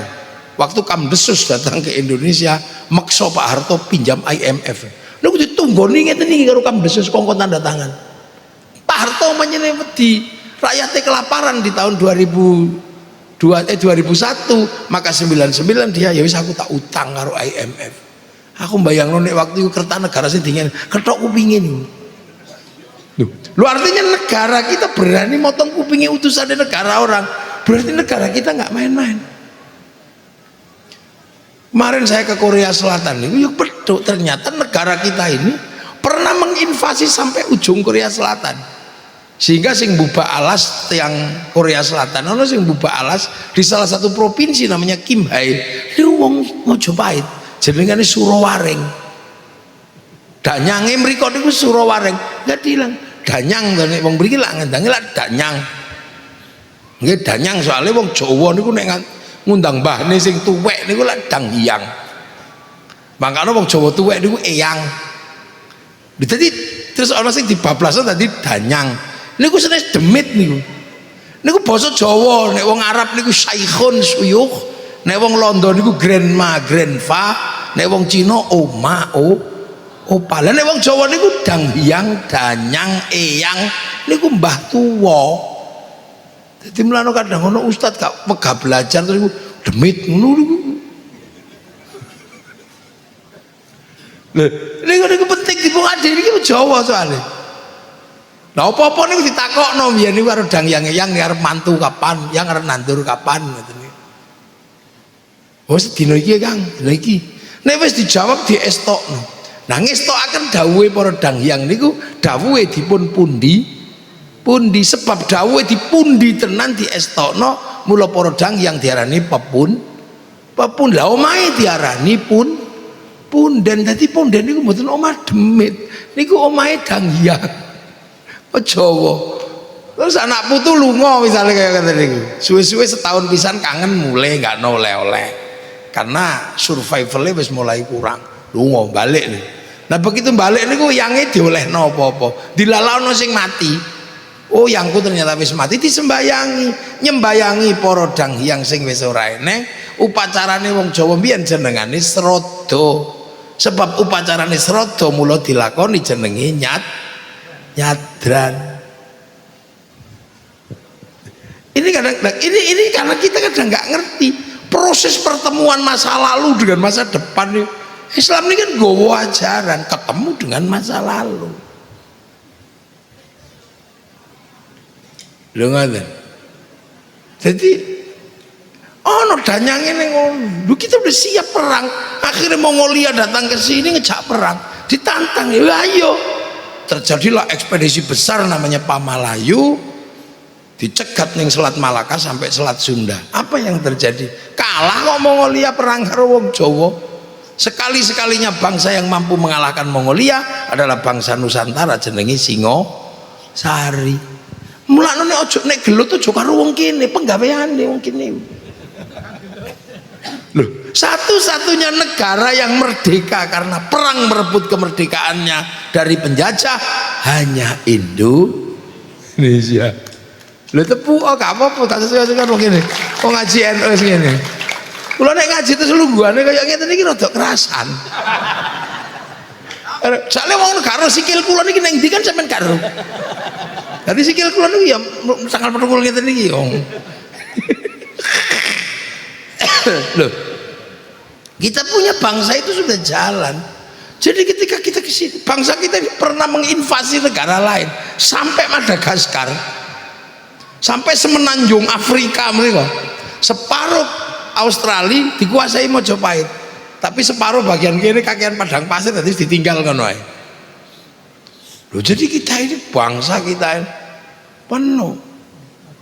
Waktu Kamdesus datang ke Indonesia maksa Pak Harto pinjam IMF, niku ditunggu nunggoni ngeten iki karo Kamdesos kongkon tanda tangan. Pak Harto menyeneni wedi rakyatnya kelaparan di tahun 2001, maka 99 dia ya wis aku tak utang karo IMF. Aku bayangno nek waktu itu Kertanegara sing dingin ketok kupingin. Lu artinya negara kita berani motong kupingnya utusan negara orang, berarti negara kita nggak main-main. Kemarin saya ke Korea Selatan itu yuk betul, ternyata negara kita ini pernah menginvasi sampai ujung Korea Selatan, sehingga sing buba alas yang Korea Selatan ono sing buba alas di salah satu provinsi namanya Kimhae itu wong Mojopahit jenengane Surowareng. Danyange mriko niku Surowareng nggak dilang danyang nek wong mriki lak ngendange lak danyang. Nggih danyang soalnya wong Jawa niku nek ngundang mbahne sing tuwek niku lak dang hiyang. Makane wong Jawa tuwek niku eyang. Dadi terus ana sing dibablasno tadi danyang. Niku senes demit niku. Niku basa Jawa, nek wong Arab niku saikhun suyukh, nek wong Londo niku grandma, grandpa, nek wong Cina oma, opa. Lah nek wong Jawa niku dang hiyang, danyang, eyang niku mbah tuwa. Dadi mulane kadang ono ustaz gak wegah belajar terus niku demit ngono niku. Lha niku penting dipungade iki Jawa soalnya. Lah apa-apa niku ditakokno biyen niku karo dang yang arep mantu kapan, yang arep nandur kapan ngoten niku. Oh sedina iki Kang, lha iki. Nek wis dijawab diestokno. Nah ngestokaken dawuhe para dangyang niku dawuhe dipun pundi sebab dawuhe dipundi tenan diestokno mula para dangyang diarani pepun lah omahe diarani punden. Dadi punden niku mboten omah demit niku omahe dangyang Jawa. Terus anak putu lunga misalnya kayak kata niku suwe-suwe setahun pisan kangen mulai nggak oleh-oleh karena survivalnya wis mulai kurang lunga balik nih. Nah begitu balik niku yange diolehno apa-apa dilalauno sing mati. Oh yangku ternyata wis mati disembayangi nyembayangi para dangyang sing wis ora eneng. Upacarane wong Jawa mbiyen jenengane srada. Sebab upacarane srada mula dilakoni jenenge nyadran. Ini kadang ini karena kita kadang nggak ngerti proses pertemuan masa lalu dengan masa depan. Islam ini kan gowo ajaran ketemu dengan masa lalu. Lho ngoten. Jadi ono danyange ning ngono. Kita udah siap perang. Akhirnya Mongolia datang ke sini ngejak perang, ditantang. Ya ayo. Terjadilah ekspedisi besar namanya Pamalayu, dicegat ning Selat Malaka sampai Selat Sunda. Apa yang terjadi? Kalah kok Mongolia perang karo wong Jawa. Sekali-sekalinya bangsa yang mampu mengalahkan Mongolia adalah bangsa Nusantara jenenge Singosari. Mulane ojo nek gelut ojo karo wong kene, penggaweane wong kene. Loh, satu-satunya negara yang merdeka karena perang merebut kemerdekaannya dari penjajah hanya Indonesia. Lho tepu gak apa-apa tak sesuai wong kene. Wong ngaji NU sing ngene. Kula nek ngaji terus lungguhane kaya ngeten iki rada kerasan. Soalnya wong karo sikil kula niki ning ndi kan sampean karo. Dadi sikil kula niku ya tanggal pertungul ngeten iki wong. Loh. Kita punya bangsa itu sudah jalan. Jadi ketika kita ke sini, bangsa kita ini pernah menginvasi negara lain sampai Madagaskar. Sampai semenanjung Afrika mereka. Separuh Australia dikuasai Mojopahit. Tapi separuh bagian kiri kakian padang pasir tadi ditinggal ngono ae. Loh, jadi kita ini bangsa kita ini penuh.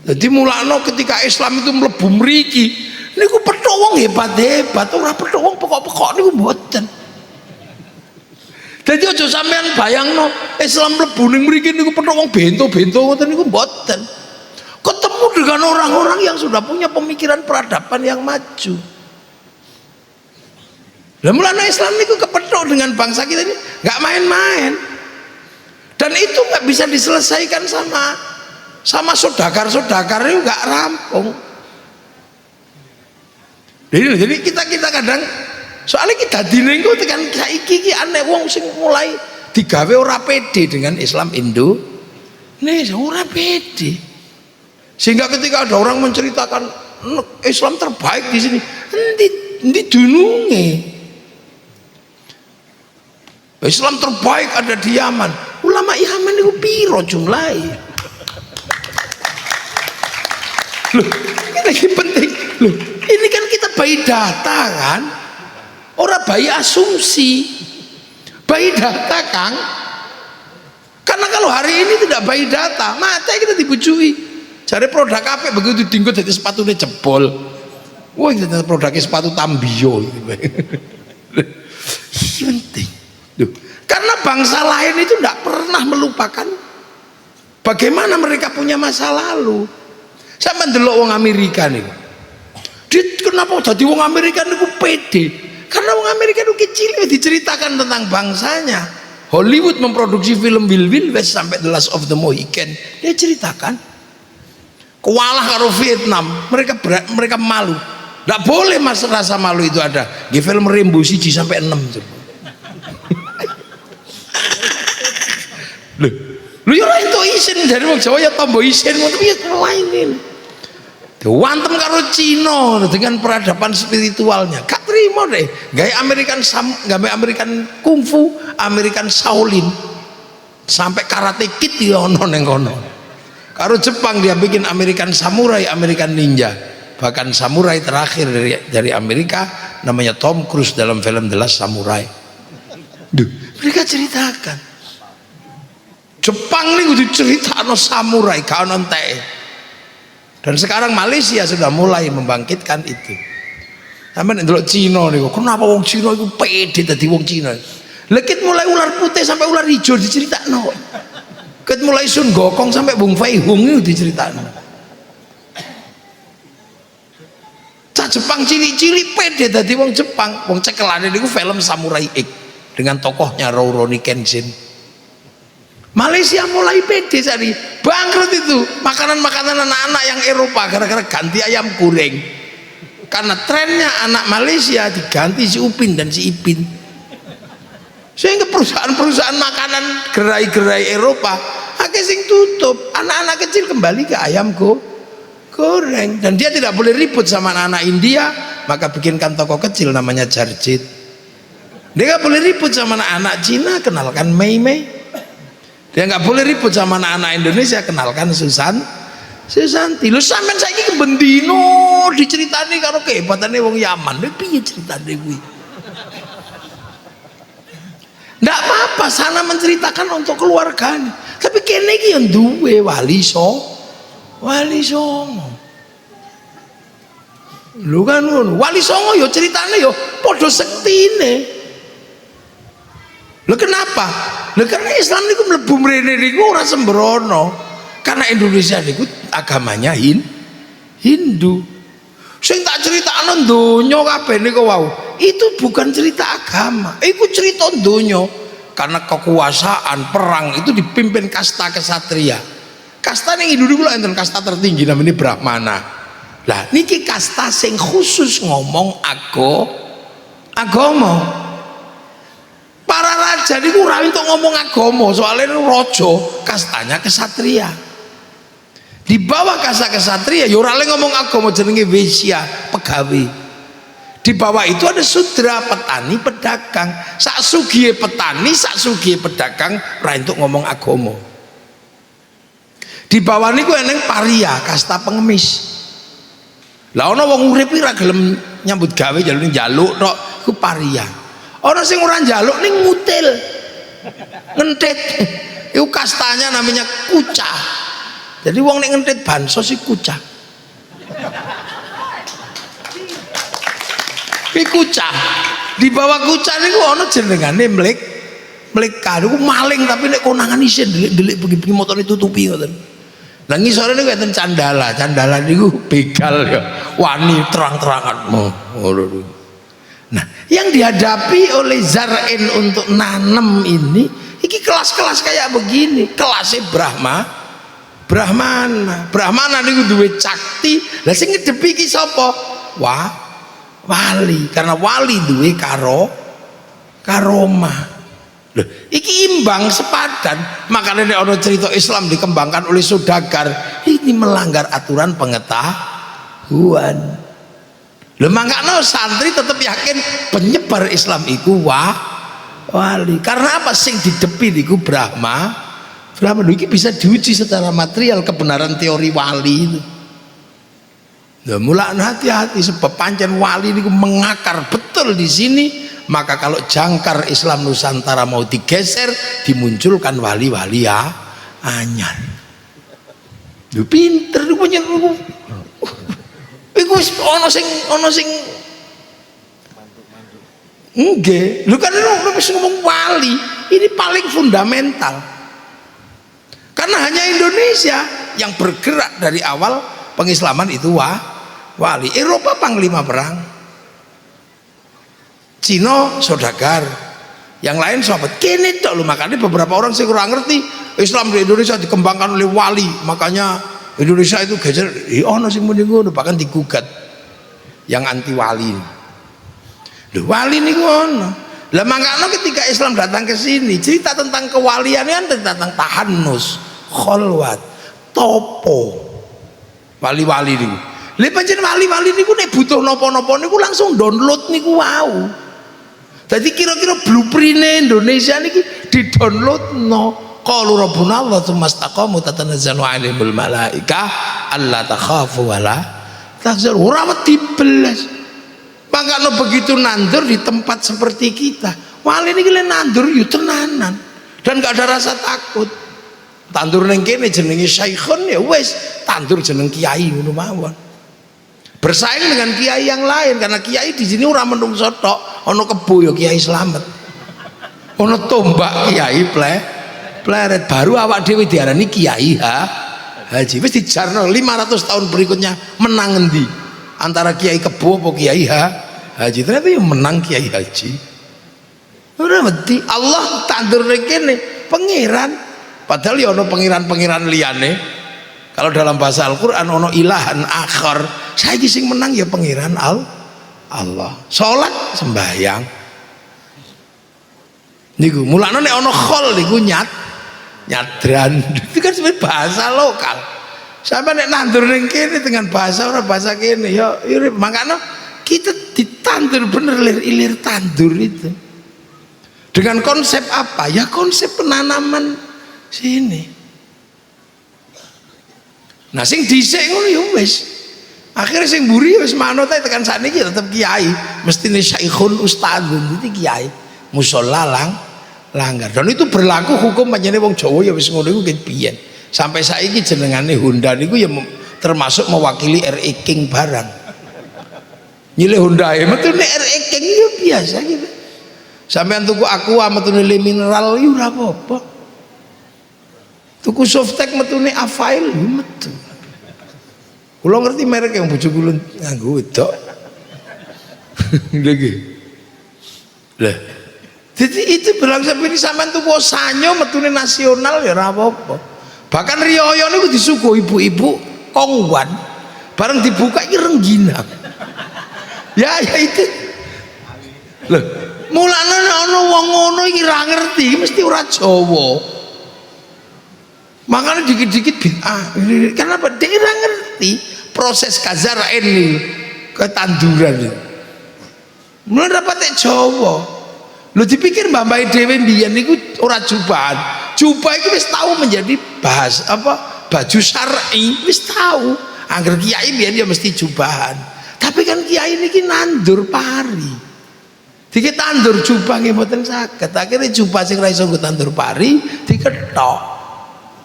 Jadi mulakno ketika Islam itu mlebu mriki niku petuk wong hebat-hebat, ora petuk wong pokok-pokok niku mboten. Dadi aja sampean bayangno Islam mlebu ning mriki niku petuk wong bento-bento ngoten niku mboten. Ketemu dengan orang-orang yang sudah punya pemikiran peradaban yang maju. Lah mulane Islam niku kepethuk dengan bangsa kita ini enggak main-main. Dan itu nggak bisa diselesaikan sama sodakar-sodakar itu nggak rampung. Jadi kita kadang soalnya kita dinengku tekan saiki iki aneh wong sing mulai digawe ora pede dengan Islam Indonesia, ora pede. Sehingga ketika ada orang menceritakan Islam terbaik di sini, endi dununge. Islam terbaik ada di Yaman. Ulama Yaman itu piro jumlahnya? Loh, ini penting. Loh, ini kan kita bayi data kan? Orang bayi asumsi. Bayi data Kang. Karena kalau hari ini tidak bayi data, mata kita dibujui. Cari produk apa begitu dinggo jadi sepatunya jebol. Wah, kita produknya sepatu Tambio. Penting. Duh. Karena bangsa lain itu tidak pernah melupakan bagaimana mereka punya masa lalu. Sama ndelok wong Amerika nih. Kenapa jadi wong Amerika niku pede? Karena wong Amerika itu kecil diceritakan tentang bangsanya. Hollywood memproduksi film Wild West sampai The Last of the Mohican. Dia ceritakan kalah karo Vietnam, mereka malu. Tidak boleh mas rasa malu itu ada. Di film Rainbow 1 sampai 6 tuh. Lu yo ora entuk isin dari wong Jawa ya tombo isin ngono piye lain. Diwantem karo Cina dengan peradaban spiritualnya. Gak terima deh. Gawe American kungfu, American Shaolin. Sampai karate kid ya ono ning kono. Karo Jepang dia bikin American Samurai, American Ninja. Bahkan samurai terakhir dari Amerika namanya Tom Cruise dalam film The Last Samurai. Duh, mereka ceritakan Jepang nih udah cerita samurai kawan entek. Dan sekarang Malaysia sudah mulai membangkitkan itu. Sampai ndelok Cina nih, kenapa wong Cina itu pede dadi wong Cina? Lekit mulai ular putih sampai ular hijau diceritakno. Ket mulai Sun Gokong sampai Bung Fei Hung itu diceritakno. Cah Jepang cilik-cilik pede dadi wong Jepang. Wong cekelane niku film Samurai X dengan tokohnya Rurouni Kenshin. Malaysia mulai pede tadi, bangkrut itu makanan-makanan anak-anak yang Eropa gara-gara ganti ayam goreng. Karena trennya anak Malaysia diganti si Upin dan si Ipin. Sehingga perusahaan-perusahaan makanan gerai-gerai Eropa akeh sing tutup, anak-anak kecil kembali ke ayam goreng. Dan dia tidak boleh ribut sama anak-anak India, maka bikinkan toko kecil namanya Jarjit. Dia nggak boleh ribut sama anak-anak Cina, kenalkan Mei Mei. Dia nggak boleh ribut sama anak-anak Indonesia, kenalkan Susanti. Lu sampean saiki kebendino diceritani karo kehebatane wong Yaman. Lha piye ceritane kuwi? Ndak apa-apa sana menceritakan untuk keluarganya. Tapi kene iki yo duwe wali songo. Lu kan ngono. Wali songo yo ceritane yo padha sektine. Lho kenapa? Lho karena Islam niku mlebu mrene niku ora sembrono. Karena Indonesia niku agamanya Hindu. Sing tak critakno donya kabeh niku wau. Itu bukan cerita agama. Iku cerita donya. Karena kekuasaan perang itu dipimpin kasta kesatria. Kasta ning Hindu niku lho enten kasta tertinggi namanya Brahmana. Lah niki kasta sing khusus ngomong agama. Para raja niku ora entuk ngomong agama, soalnya raja kastanya kesatria. Di bawah kasta kesatria ya ora ngomong agama, jenenge Waisya, pegawai. Di bawah itu ada sudra, petani, pedagang. Sak sugihe petani, sak sugihe pedagang ora entuk ngomong agama. Di bawah niku eneng paria, kasta pengemis. Lah ana wong urip ora gelem nyambut gawe njaluk tok, iku paria. Orang sing ora njaluk ning ngutil. Ngentit. Iku kastanya namanya kucah. Jadi wong nek ngentit bansos iku kucah. Iki kucah. Di bawah kucah niku ana jenengane mleka. Niku maling tapi nek konangan isin delik bengi-bengi motone tutupi ngoten. Lah ngisore niku enten candala. Candala niku begal ya. Wani terang-terangan. Ngono. Nah, yang dihadapi oleh Zar'in untuk nanem ini kelas-kelas kayak begini, kelasnya Brahmana niku duwe cakti. Lah sing ngedepi iki sapa? Wali, karena wali duwe karomah. Loh, Iki imbang sepadan. Makanya nek ana cerita Islam dikembangkan oleh saudagar, ini melanggar aturan pengetahuan. Lho mangkano santri tetap yakin penyebar Islam iku wali. Karena apa? Sing didepi niku Brahma. Brahma iki bisa diuji secara material kebenaran teori wali itu. Nah, mulaan hati-hati sebab pancen wali niku mengakar betul di sini. Maka kalau jangkar Islam Nusantara mau digeser, dimunculkan wali-wali ya anyar. Lu pinter lu punya lu. Iku ono sing nggih. Lu kan lu wis ngomong wali, ini paling fundamental. Karena hanya Indonesia yang bergerak dari awal pengislaman itu wali. Eropa panglima perang, Cina saudagar, yang lain sahabat. Kene tok lho, makanya beberapa orang sih kurang ngerti Islam di Indonesia dikembangkan oleh wali, makanya Indonesia itu geser. Ono sing muni ngono, bahkan digugat yang anti wali. Lho wali niku ono. Lah mangkano ketika Islam datang ke sini, cerita tentang kewalian kan tentang tahanus, kholwat, topo. Wali-wali niku. Lha pancen wali-wali niku nek butuh napa-napa niku langsung download niku wau. Jadi kira-kira blueprint Indonesia niki di-downloadno. Qalu rabbuna Allah tsumma istaqamu tatanazzalu 'alaihimul malaikah alla takhafu wa la tahzanu. Ora wedi belas. Makanya begitu nandur di tempat seperti kita, wali ini kalian nandur yuk tenanan dan gak ada rasa takut. Tandur neng kene jenenge syaikhun ya wes, tandur jeneng kiai ngono mawon. Bersaing dengan kiai yang lain karena kiai di sini ora menungso tok, ono kebo ya kiai slamet. Ono tombak kiai pleret baru awak dhewe diarani kiai haji. Wis dijarno 500 tahun berikutnya menang endi? Antara kiai kebo apa kiai haji, ternyata yang menang kiai haji. Ora wedi Allah tandur kene pangeran, padahal ya ono pangeran-pangeran liyane. Kalau dalam bahasa Al-Qur'an ono ilahan akhar, saiki sing menang ya pangeran Allah. Salat sembahyang niku mulane nek ono khol niku nyadran. Itu kan sebenarnya bahasa lokal. Sampai nek nandur ning kene dengan bahasa orang bahasa kene ya makanya kita ditandur bener ilir tandur itu dengan konsep apa ya, konsep penanaman sini. Nah sing dhisik ngono ya wis akhirnya sing mburi wis manut ae tekan sakniki tetep kiai, mestine syaikhun ustadzun iki kiai musala langgar. Dan itu berlaku hukum pancene wong Jawa ya wis ngono iku ket biyen. Sampai saiki jenengane Honda niku ya termasuk mewakili RE King barang. Nyile Honda metune RE King ya biasa gitu. Sampeyan tuku Aqua metune Le Mineral ya ora apa-apa. Tuku Softek metune Avail ya metu. Kula ngerti merek yang bojo kula nganggo wedok. Lagi. Lah. Jadi itu berlaku sampai ini sampean tuku Sanyo metune nasional ya ora apa-apa. Bahkan riyo niku disuguh ibu-ibu kongwan bareng dibuka iki rengginang. Ya itu. Loh, mulane ana wong ngono iki ra ngerti, mesti ora Jawa. Makanya dikit-dikit bid'ah. Kenapa? Dia ora ngerti proses kazarain ini ketanduran itu. Mulane rapat Jawa. Lu dipikir mbah-mbah dhewe mbiyen niku ora jubahan. Jubah itu wis tahu menjadi baju syar'i, wis tahu. Angger kiai biyen ya mesti jubahan. Tapi kan kiai niki nandur pari. Dikit tandur jubah nggih mboten saged. Akhire jubah sing ra iso nggo tandur pari diketok.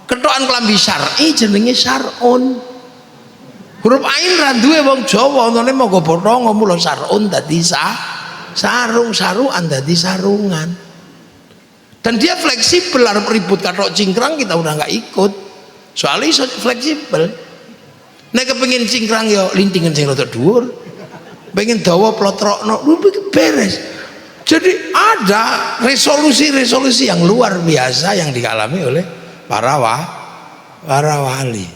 Ketokan klambi syar'i jenenge syar'un. Huruf ain ra duwe wong Jawa, ontone monggo potongo mula syar'un dadi sarung-saruan dadi sarungan. Dan dia fleksibel, harus ribut katok cingkrang kita udah nggak ikut soalnya iso fleksibel. Nek kepengin cingkrang yo lintingan sing rada dhuwur, pengen dawa plotrokno beres. Jadi ada resolusi-resolusi yang luar biasa yang dialami oleh para wali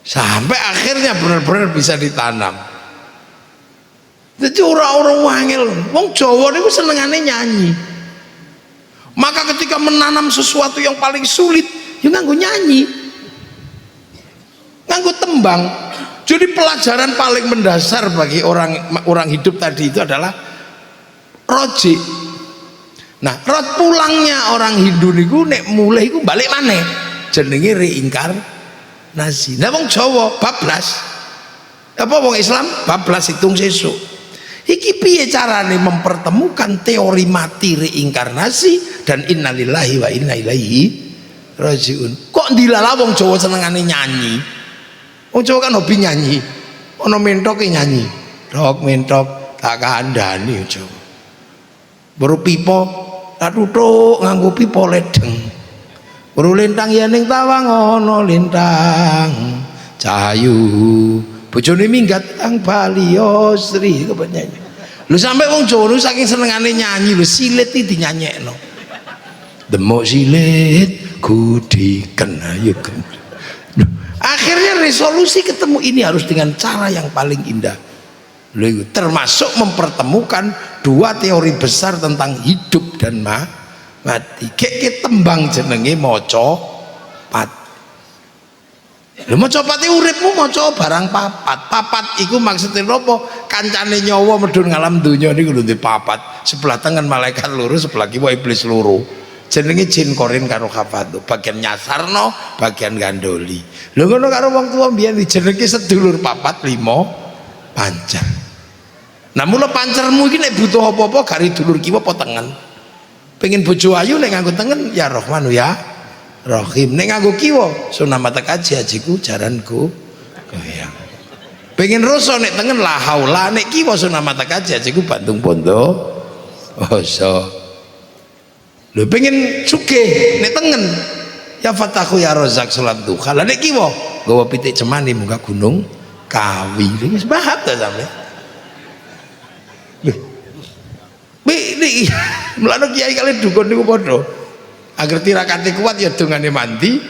sampai akhirnya benar-benar bisa ditanam. Jadi orang-orang wangil wong Jawa niku senengane nyanyi. Maka ketika menanam sesuatu yang paling sulit, ya nganggo nyanyi, nganggo tembang. Jadi pelajaran paling mendasar bagi orang hidup tadi itu adalah roji. Nah, rot pulangnya orang Hindu niku nek mulai iku balik maneh jenenge reinkarnasi. Nah wong Jawa bablas. Apa wong Islam bablas hitung sesuk. Iki piye carane mempertemukan teori mati reinkarnasi dan innalillahi wa inna ilaihi rajiun. Kok dilala wong Jawa senengane nyanyi? Wong Jawa kan hobi nyanyi. Ono mentoke nyanyi. Dok mentok tak kandhani Jawa. Baru pipo tak tutuk nganggo pipo ledeng. Baru lintang ya ning tawang ono lintang cahayu. Bojone minggat tang Bali Sri kok nyanyi. Lho sampe wong Jawa saking senengane nyanyi lho silit iki dinyanyekno. Demok silit ku dikenayuken. Akhirnya resolusi ketemu ini harus dengan cara yang paling indah. Lho termasuk mempertemukan dua teori besar tentang hidup dan mati. Kek tembang jenenge maca pat. Lha maca pati uripmu maca barang papat. Papat iku maksudnya napa? Kancane nyawa medhun ngalam donya niku lho ndek papat. Sebelah tengen malaikat loro, sebelah kiwa iblis loro. Jenenge jin korin karo kafatu. Bagian nyasarno, bagian gandoli. Lho ngono karo wong tuwa mbiyen dijenenge sedulur papat limo pancer. Nah mula pancermu iki nek butuh apa-apa gari dulur kiwa apa tengen. Pengen bojo ayu nek nganggo tengen ya Rahmanu ya Rahim, nek nganggo kiwa sunamata kaji hajiku jaranku goyang. Pengen rasa nek tengen la haula, nek kiwa sunamata kaji hajiku bantung bondo oso. Lho pengen sugih nek tengen ya fatahu ya rozak salat duha. Lah nek kiwa gawa pitik cemani munggah gunung Kawi. Wis bahap ta sampe. Lho. Niki mlane kiai kali dukun niku padha. Agar tirakate kuat ya dongane mandi.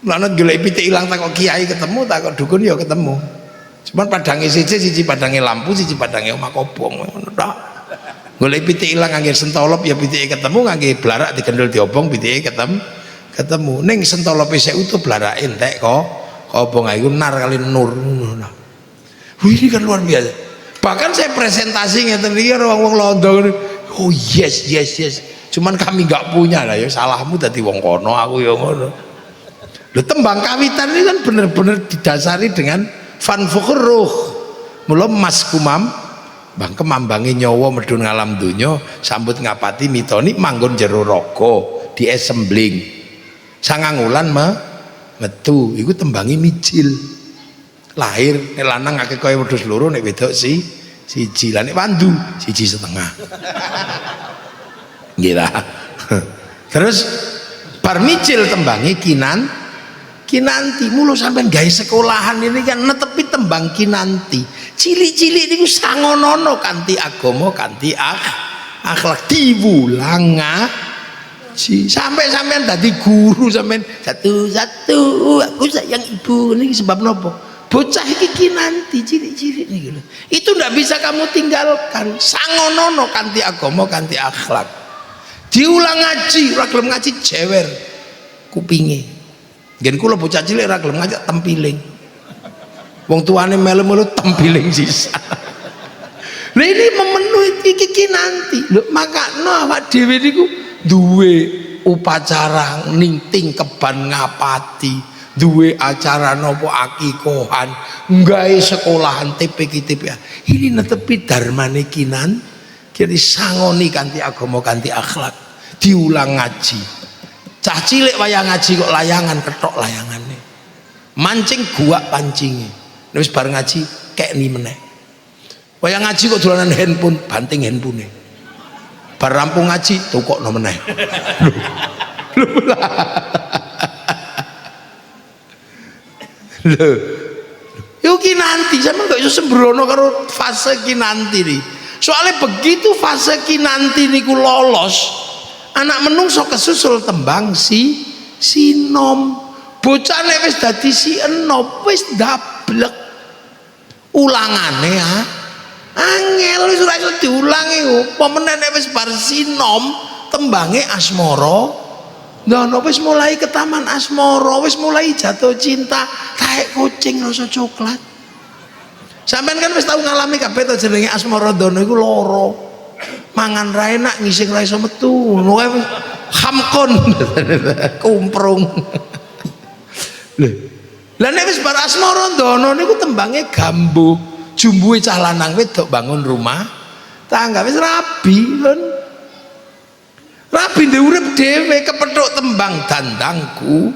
Lanut golek pitik ilang takok kiai ketemu, takok dukun ya ketemu. Cuman padange siji padange lampu, siji padange omah kobong ngono tok. Golek pitik ilang ngangge sentolop ya pitike ketemu, ngangge blarak digendul diobong pitike ketemu. Ning sentolope sik utuh blarake entek kok. Obong iku nar kali nur ngono. Wih ini kan luar biasa. Bahkan saya presentasi ngeten iki wong londo. Oh yes. Cuman kami nggak punya lah ya, salahmu tadi wong kono, aku ya ngono. Lho tembang kawitan ini kan bener-bener didasari dengan fanfukhur ruh. Mula Mas Kumam bang kemambangi nyawa medun ngalam donya sambut ngapati mitoni manggon jero raga di assembling. Sangangulan metu iku tembangi mijil. Lahir nek lanang akeh kaya wedhus loro, nek wedok siji, lah nek wandu siji setengah. Gila. Terus bar micil tembangi kinanti mulu sampean gawe sekolahan ini kan netepi tembang kinanti. Cilik-cilik niku sangonono kanthi agama kanthi akhlak diwulang sampai sampean dadi guru sampean satu aku sayang ibu niki sebab napa? Bocah iki kinanti cilik-cilik niki lho. Itu ndak bisa kamu tinggalkan. Sangonono kanthi agama kanthi akhlak. Diulang ngaji, ora gelem ngaji jewer kupinge. Ngen kula bocah cilik ora gelem ngaji tempiling. Wong tuane melu-melu tempiling sisa. Lah ini memenuhi iki nanti. Lho makane awak dhewe niku duwe upacara ning keban ngapati, duwe acara napa akikohan, nggawe sekolahan TPK. Ini netepi darmane kinan, kiri sangoni kanthi agama kanthi akhlak. Diulang ngaji. Cah cilik wayang ngaji kok layangan ketok layangane. Mancing gua pancinge. Wis bar ngaji kekni meneh. Wayang ngaji kok dolanan handphone, banting handphone. Bar rampung ngaji tukokno meneh. Lho. Yo ki nanti sampean kok iso sembrono karo fase ki nanti iki. Soalnya begitu fase ki nanti niku lolos, anak menungso kesusul tembang sinom. Bocah nek wis dadi si enom wis dablek. Ulangane angel wis ora iso diulangi. Apa meneh nek wis bar sinom tembange asmara ndono wis mulai ke taman asmara, wis mulai jatuh cinta kayak kucing rasa coklat. Sampean kan wis tau ngalami kabeh to jenenge asmara ndono iku loro. Mangan ra enak, ngising ra iso metu, ngono kae hamkon kumprung. Lah nek wis bar asmara ndono niku tembange gambuh, jumbuhe cah lanang wedok bangun rumah tangga wis rabi lho. Rabi ndek urip dhewe kepethuk tembang dandangku.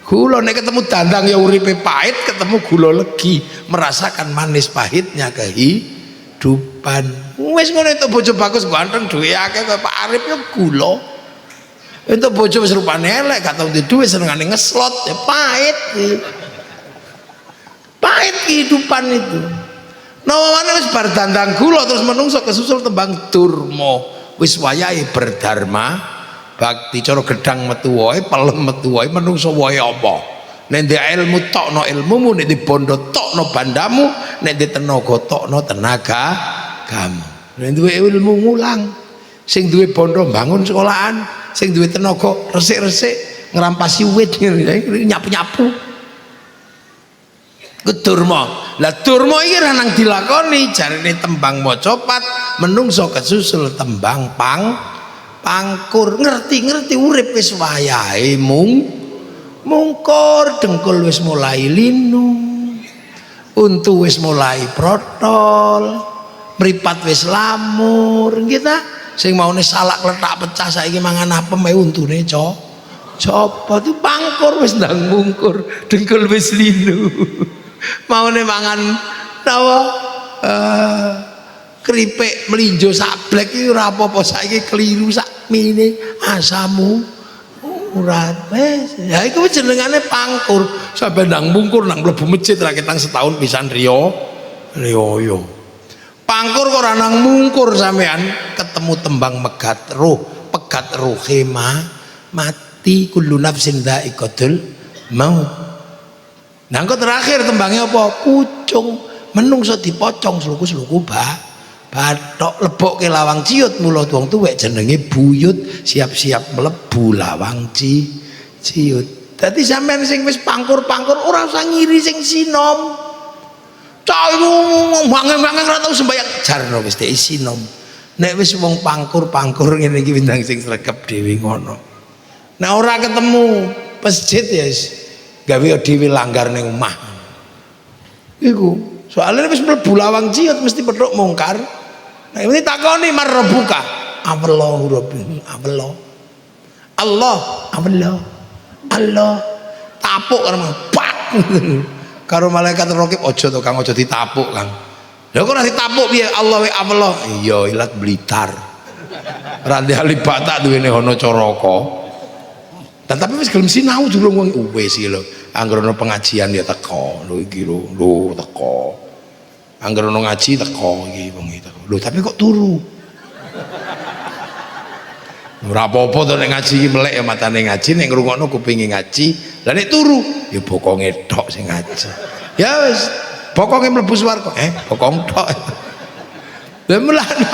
Kula nek ketemu dandang ya uripe pahit, ketemu gula legi, merasakan manis pahitnya kehidupan. Wis ngono entuk bojo bagus ganteng duwe akeh kaya Pak Arif ya gula. Entuk bojo wis rupane elek gak tau duwe senengane ngeslot ya pahit. Pahit kehidupan itu. Nawane wis bar dandang gula terus menungso kesusul tembang durma. Wis wayahe berdharma bakti cara gedang metu wae pelem metu wae menungso wae apa. Nek ndek ilmu tokno ilmumu, nek ndek bondo tokno bandamu, nek ndek tenaga tokno tenaga kamu. Nek duwe ilmu mulang, sing duwe bondo bangun sekolahan, sing duwe tenaga resik-resik ngerampasi wit nyapu-nyapu. Ku durma. Lah durma iki ra nang dilakoni jarine tembang macapat menungso kesusul tembang pangkur. Ngerti-ngerti urip wis wayahe mungkur, dengkul wis mulai linu, untu wis mulai protol, mripat wis lamur, kita sing maune salak letak pecah saiki mangan apem ae untune copot itu pangkur wis ndang mungkur, dengkul wis linu. Maune mangan napa keripik melinjo sablek iki ora apa-apa saiki keliru sak mine asamu ora wis ya iku jenengane pangkur sampe ndang mungkur nang mlebu masjid ra ketang setahun pisan riyo pangkur kok ora nang mungkur sampean ketemu tembang pegat roh mati kullu nafsin dha'iqatul maut. Nah kok terakhir tembangnya apa? Pucung menungso dipocong sluku-sluku bathok lebokke lawang ciut mula wong tuwek jenenge buyut siap-siap mlebu lawang ciut. Dadi sampean sing wis pangkur-pangkur ora usah ngiri sing sinom. Cah ngomong-ngomong ora tau sembayang jarno wis dhek sinom. Nek wis wong pangkur-pangkur ngene iki windang sing sregep dhewe ngono. Nah ora ketemu masjid ya gawe dhewe langgar ning omah. Iku, soalnya wis mlebu lawang ciut mesti pedhok mungkar. Nah, ini takoni marbuka. Allahu rabbi. Allah. Tapuk karo pak. Karo malaikat raqib aja to Kang, aja ditapuk Kang. Lha kok ora ditapuk piye Allah wa Allah? Iya, ilat Blitar. Randi Halibata duwene ana Caraka. Dan tapi wis gelem sinau durung wong wis iki lho. Angger ono pengajian ya teko lho iki lho teko. Angger ono ngaji teko iki wong iki teko. Lho tapi kok turu. Ora apa-apa to nek ngaji iki melek ya matane ngaji, nek ngrungokno kupinge ngaji. Lah nek turu ya bokonge tok sing ngaji. Ya wis bokonge mlebu swarga. Bokong tok. Lah mulane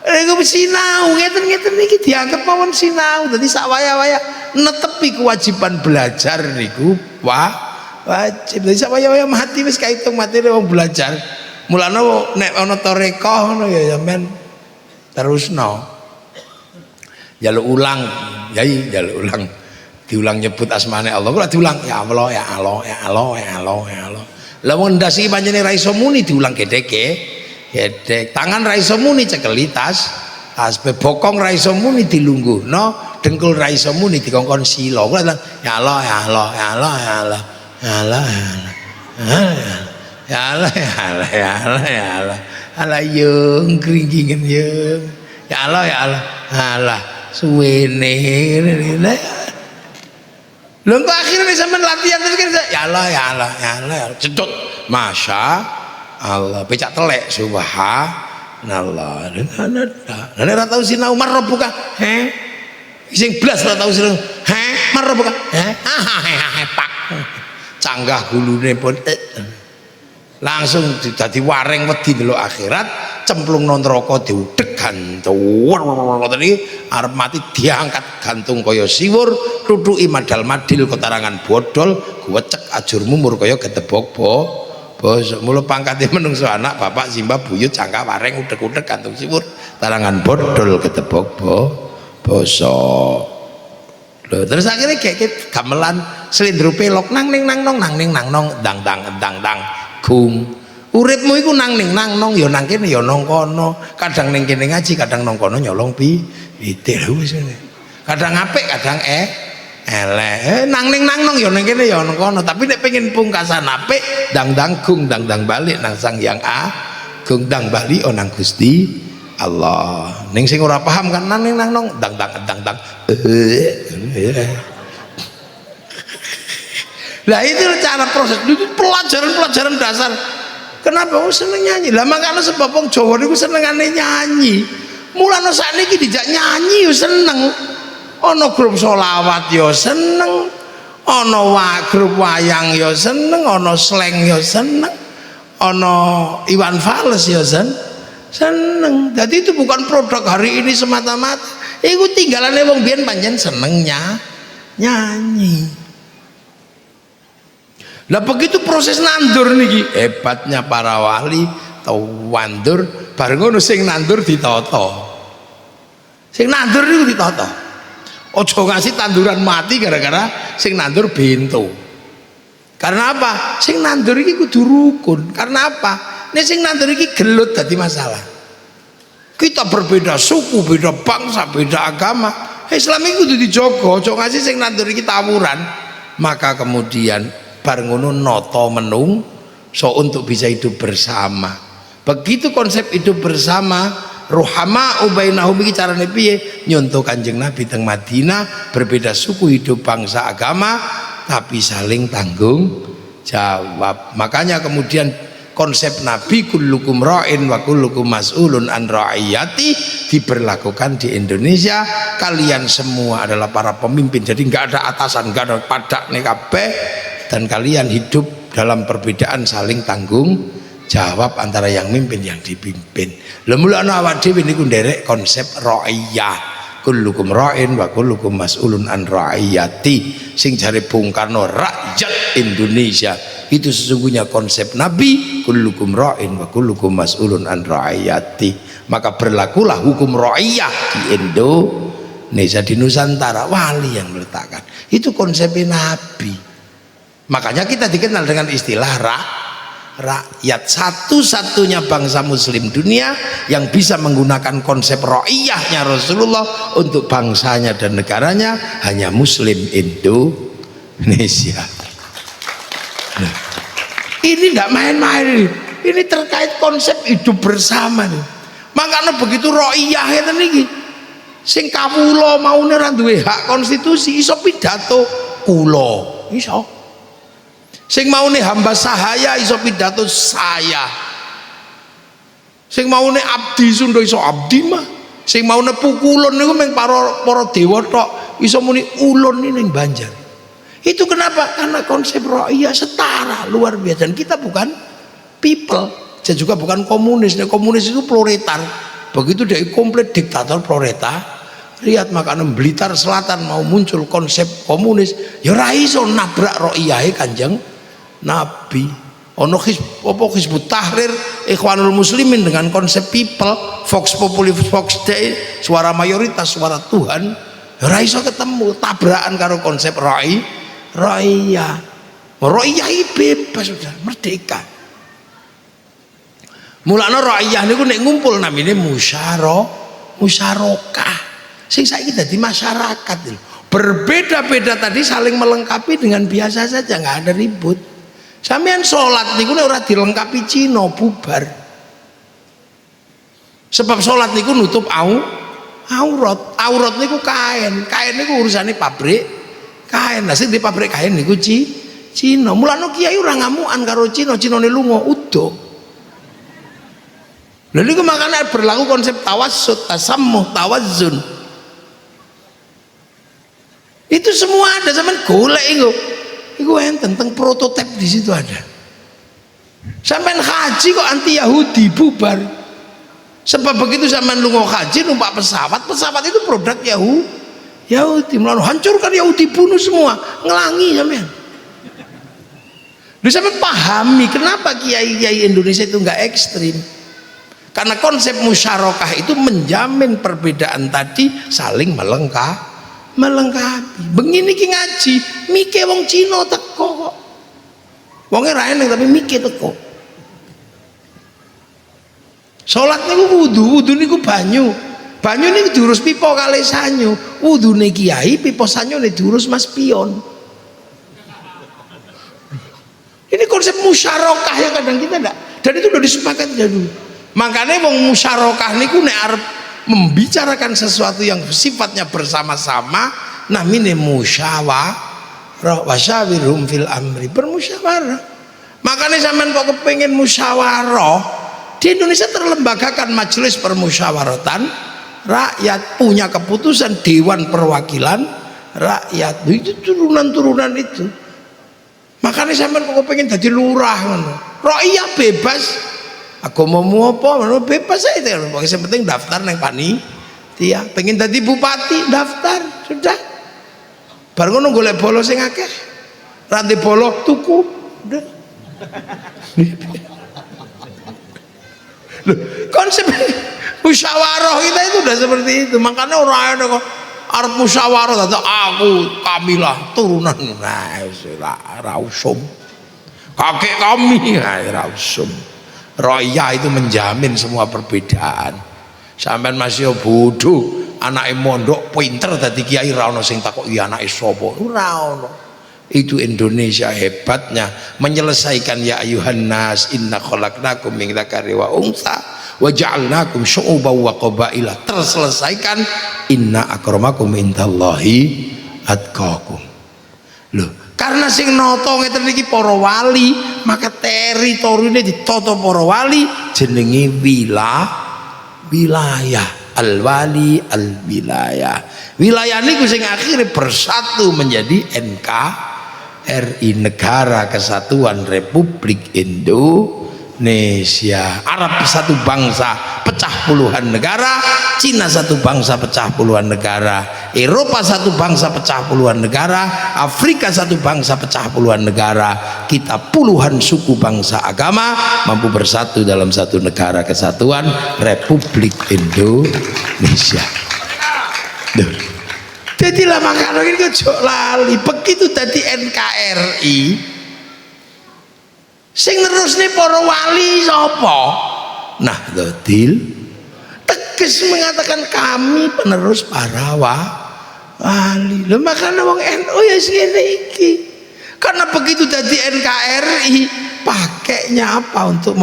iku sinau ngeten-ngeten iki dianggap mawon sinau. Dadi sak waya-waya netepi kewajiban belajar niku wajib. Dadi sak waya-waya mati wis kaitung matine wong belajar. Mulane nek ana tarekah ngono ya sampean terusno. Jaluk ulang, yai jaluk ulang. Diulang nyebut asmane Allah. Kok diulang ya Allah ya Allah ya Allah ya Allah ya Allah. Lah wong ndas iki pancene ra iso muni diulang gedeke. Gedek tangan ra iso muni cekeli tas bokong ra iso muni dilungguhno, dengkul ra iso muni dikongkon sila. Kuwi ya Allah ya Allah ya Allah ya Allah ya Allah ya Allah ya Allah ya Allah ya Allah Allah yung kringingen yung ya Allah ya Allah Allah suwene lho kok akhirnya sampean latihan terus kan ya Allah ya Allah ya Allah cedot masya Allah becak telek subhanallah. Lah nek ora tau sinau marbuka sing blas ora tau sinau marbuka pak canggah gulune pun langsung dadi waring wedi delok akhirat cemplung non neraka diudhek gantung tadi arep mati diangkat gantung kaya siwur tutuki madal-madil ketarangan bodol guwecek ajur mumur kaya gedebok bosok mula pangkate menungso anak bapak simbah buyut cangka wareng udhek-udhek gantung siwur tarangan bodol gedebok bosok. Loh, terus akhirnya kayak gamelan selindro pelok nang ning nang nong dang dang gung uripmu iku nang ning nang nong ya nang kene ya nang kono kadang ning kene ngaji kadang nang kono nyolong pitik wis ngene kadang apik kadang elek nang ning nang nong ya nang kene ya nang kono tapi nek pengen pungkasan apik dang gung dang balik nang Sang Hyang Agung dang bali nang Gusti Allah. Ning sing ora paham kan nang ning nang nong dang lah itu cara proses itu pelajaran dasar. Kenapa aku seneng nyanyi? Lah makanya sebab wong Jawa niku senengane nyanyi. Mulane sakniki dijak nyanyi yo seneng. Ana grup selawat yo seneng. Ana grup wayang yo seneng, ana slang yo seneng. Ana Iwan Fals yo seneng. Jadi itu bukan produk hari ini semata-mata. Iku tinggalane wong biyen pancen senengnya nyanyi. Lah begitu proses nandur niki hebatnya para wali tau wandur bareng ngono sing nandur ditata. Sing nandur niku ditata. Aja ngasih tanduran mati gara-gara sing nandur bento. Karena apa? Sing nandur iki kudu rukun. Karena apa? Nek sing nandur iki gelut dadi masalah. Kita berbeda suku, beda bangsa, beda agama. Islam iki kudu dijogo, aja ngasih sing nandur iki tawuran. Maka kemudian bareng ngono noto menung so untuk bisa hidup bersama. Begitu konsep hidup bersama ruhama ubainahum iki carane piye nyontoh Kanjeng Nabi teng Madinah berbeda suku hidup bangsa agama tapi saling tanggung jawab. Makanya kemudian konsep Nabi kullukum ra'in wa kullukum mas'ulun an ra'iyati diberlakukan di Indonesia. Kalian semua adalah para pemimpin, jadi nggak ada atasan, nggak ada padak nih kabeh, dan kalian hidup dalam perbedaan saling tanggung jawab antara yang mimpin yang dipimpin. Lemula ana awak dhewe niku nderek konsep ra'iyah. Kullukum ra'in wa kullukum mas'ulun an ra'iyati. Sing jare Bung Karno rakyat Indonesia itu sesungguhnya konsep Nabi kullukum ra'in wa kullukum mas'ulun an ra'iyati. Maka berlakulah hukum ra'iyah di Indonesia, di Nusantara. Wali yang meletakkan itu konsepnya Nabi. Makanya kita dikenal dengan istilah rakyat. Satu-satunya bangsa muslim dunia yang bisa menggunakan konsep ra'iyahnya Rasulullah untuk bangsanya dan negaranya hanya muslim Indonesia. Nah, ini tidak main-main, ini terkait konsep hidup bersama nih. Makanya begitu ra'iyah itu niki sing kawula maune ra duwe hak konstitusi iso pidato kula iso. Sing maune hamba sahaya iso pidato saya. Sing maune abdi sunda iso abdi mah. Sing maune pukulun niku mung para dewa tok iso muni ulun ning Banjar. Itu kenapa? Karena konsep ra'iyah setara luar biasa. Dan kita bukan people, dan juga bukan komunis. Nah, komunis itu proletar. Begitu dia komplit diktator proletar. Lihat makanya Blitar Selatan mau muncul konsep komunis, ya ra iso nabrak ra'iyah Kanjeng Nabi. Ono Hizbut Tahrir Ikhwanul Muslimin dengan konsep people, Vox Populi Vox Dei, suara mayoritas, suara Tuhan, ora iso ketemu, tabrakan karo konsep ra'iyah. Ra'iyah bebas sudah, merdeka. Mulane ra'iyah niku nek ngumpul namine musyarakah. Sing saiki dadi masyarakat. Berbeda-beda tadi saling melengkapi dengan biasa saja, nggak ada ribut. Sampeyan sholat niku nek ora dilengkapi Cina bubar. Sebab sholat niku nutup aurat. Aurat niku kain niku urusane pabrik kain. Lah sing di pabrik kain niku Cina. Mulane kiai ora ngamukan karo Cinane lunga udo. Lha niku makane berlaku konsep tawassut, tasammuh, tawazzun. Itu semua ada zaman golek iku enten tentang prototipe di situ ada. Sampai haji kok anti Yahudi bubar. Sebab begitu zaman lunga haji numpak pesawat itu produk Yahudi, melalu hancurkan Yahudi, bunuh semua, ngelangi sampean. Lu sampean pahami kenapa kiai-kiai Indonesia itu enggak ekstrim? Karena konsep musyarakah itu menjamin perbedaan tadi saling melengkapi. Begini ki ngaji, mike wong Cina teko kok. Wonge ra eneng tapi mike teko. Salat niku wudu niku banyu niku diurus pipa kalih sanyu, wudune kiai pipa sanyune diurus Mas Pion. Ini konsep musyarakah yang kadang kita enggak, dan itu udah disepakati dulu. Makanya wong musyarakah niku nek arep membicarakan sesuatu yang sifatnya bersama-sama namine musyawarah, wasyawirhum fil amri, bermusyawarah. Makanya sampean kok kepengin musyawarah, di Indonesia terlembagakan majelis permusyawaratan rakyat, punya keputusan dewan perwakilan rakyat. Itu turunan-turunan itu. Makanya sampean kok pengen jadi lurah ngono. Rakyat bebas. Agamamu apa ngono bebas aja. Pokoke sing penting daftar nang panitia. Pengen jadi bupati daftar, sudah. Bar ngono golek bolo sing akeh. Ra ndek bolo tuku. Udah. Loh, konsep musyawarah kita itu udah seperti itu. Makanya orang kok arep musyawarah atau kamilah turunan rausum kakek kami rausum. Roya itu menjamin semua perbedaan. Sampean masih bodoh, anake mondok pinter dadi kiai ra ono sing takoki anake sapa. Ora ono. Itu Indonesia hebatnya menyelesaikan ya ayuhan nas inna khalaqnakum min dzakari wa untha wa ja'alnakum syu'uban wa qabaila, terselesaikan inna akramakum indallahi atqakum. Loh, karena sing nata ngeten iki para wali, maka teritorine ditata para wali jenenge wilayah al-wali al-wilayah. Wilayah niku sing akhirnya bersatu menjadi NKRI, Negara Kesatuan Republik Indonesia. Arab satu bangsa pecah puluhan negara, Cina satu bangsa pecah puluhan negara, Eropa satu bangsa pecah puluhan negara, Afrika satu bangsa pecah puluhan negara. Kita puluhan suku bangsa agama mampu bersatu dalam satu negara kesatuan Republik Indonesia. Jadilah makanya ini kejok lali begitu tadi NKRI sing nerusne para wali sapa? Nah, Dodil tegas mengatakan kami penerus para wali. Lho makanya wong NU ya ngene iki. Karena begitu tadi NKRI pakainya apa untuk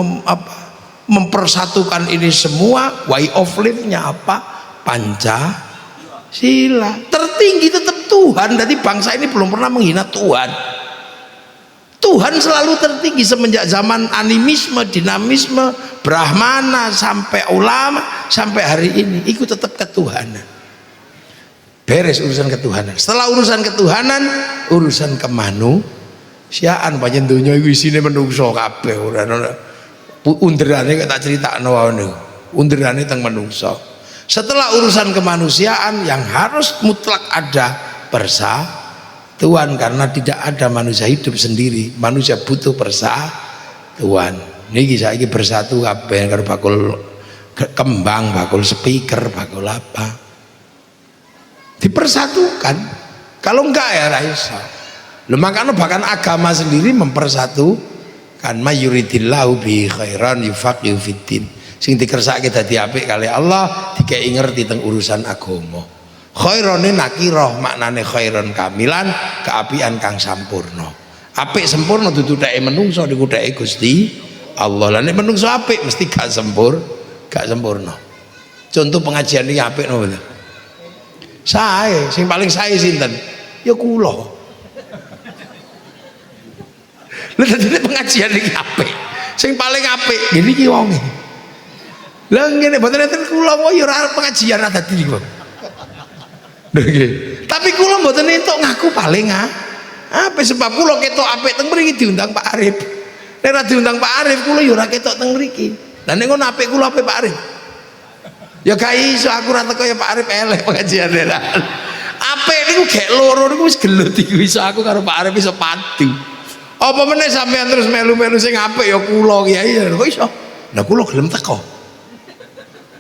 mempersatukan ini semua, way of life-nya apa? Pancasila. Tertinggi tetap Tuhan. Jadi bangsa ini belum pernah menghina Tuhan. Tuhan selalu tertinggi semenjak zaman animisme, dinamisme, Brahmana sampai ulama sampai hari ini ikut tetap ketuhanan. Beres urusan ketuhanan. Setelah urusan ketuhanan, urusan kemanusiaan. Panjen dunia iku isine menungso kabeh ora ono. Underane kok tak critakno wae. Underane teng menungso. Setelah urusan kemanusiaan yang harus mutlak ada persatuan, karena tidak ada manusia hidup sendiri, manusia butuh persatuan. Niki saiki bersatu kabeh karo bakul kembang, bakul speaker, bakul apa. Dipersatukan. Kalau enggak ya ra iso. Lho makanya bahkan agama sendiri mempersatukan, mayuridillahu bi khairan yufaqihu fiddin. Sing dikersake dadi apik kali Allah dikei ngerti teng urusan agama. Khairone nakirah, maknane khairon kamilan, keapian kang sampurna. Apik sempurna dudu theke menungso, niku theke Gusti Allah. Lah nek menungso apik mesti gak sempurna. Contoh pengajian iki apik napa mboten? Sae, sing paling sae sinten? Ya kula. Lha dadi pengajian iki apik. Sing paling apik ngene iki wonge. Lah ngene mboten enten kula kok ya ora pengajian ra dadi niku. Nggih. Tapi kula mboten entuk ngaku paling apa sebab kula ketok apik teng mriki diundang Pak Arif. Nek ora diundang Pak Arif kula ya ora ketok teng mriki. Lah nek ngono apik kula apik Pak Arif. Ya gak iso aku ora teko ya Pak Arif elek pengajiane lah. Apik niku gek loro niku wis gelut iku iso aku karo Pak Arif iso padu. Apa meneh sampean terus melu-melu sing apik ya kula Kiai kok iso. Lah kula gelem teko.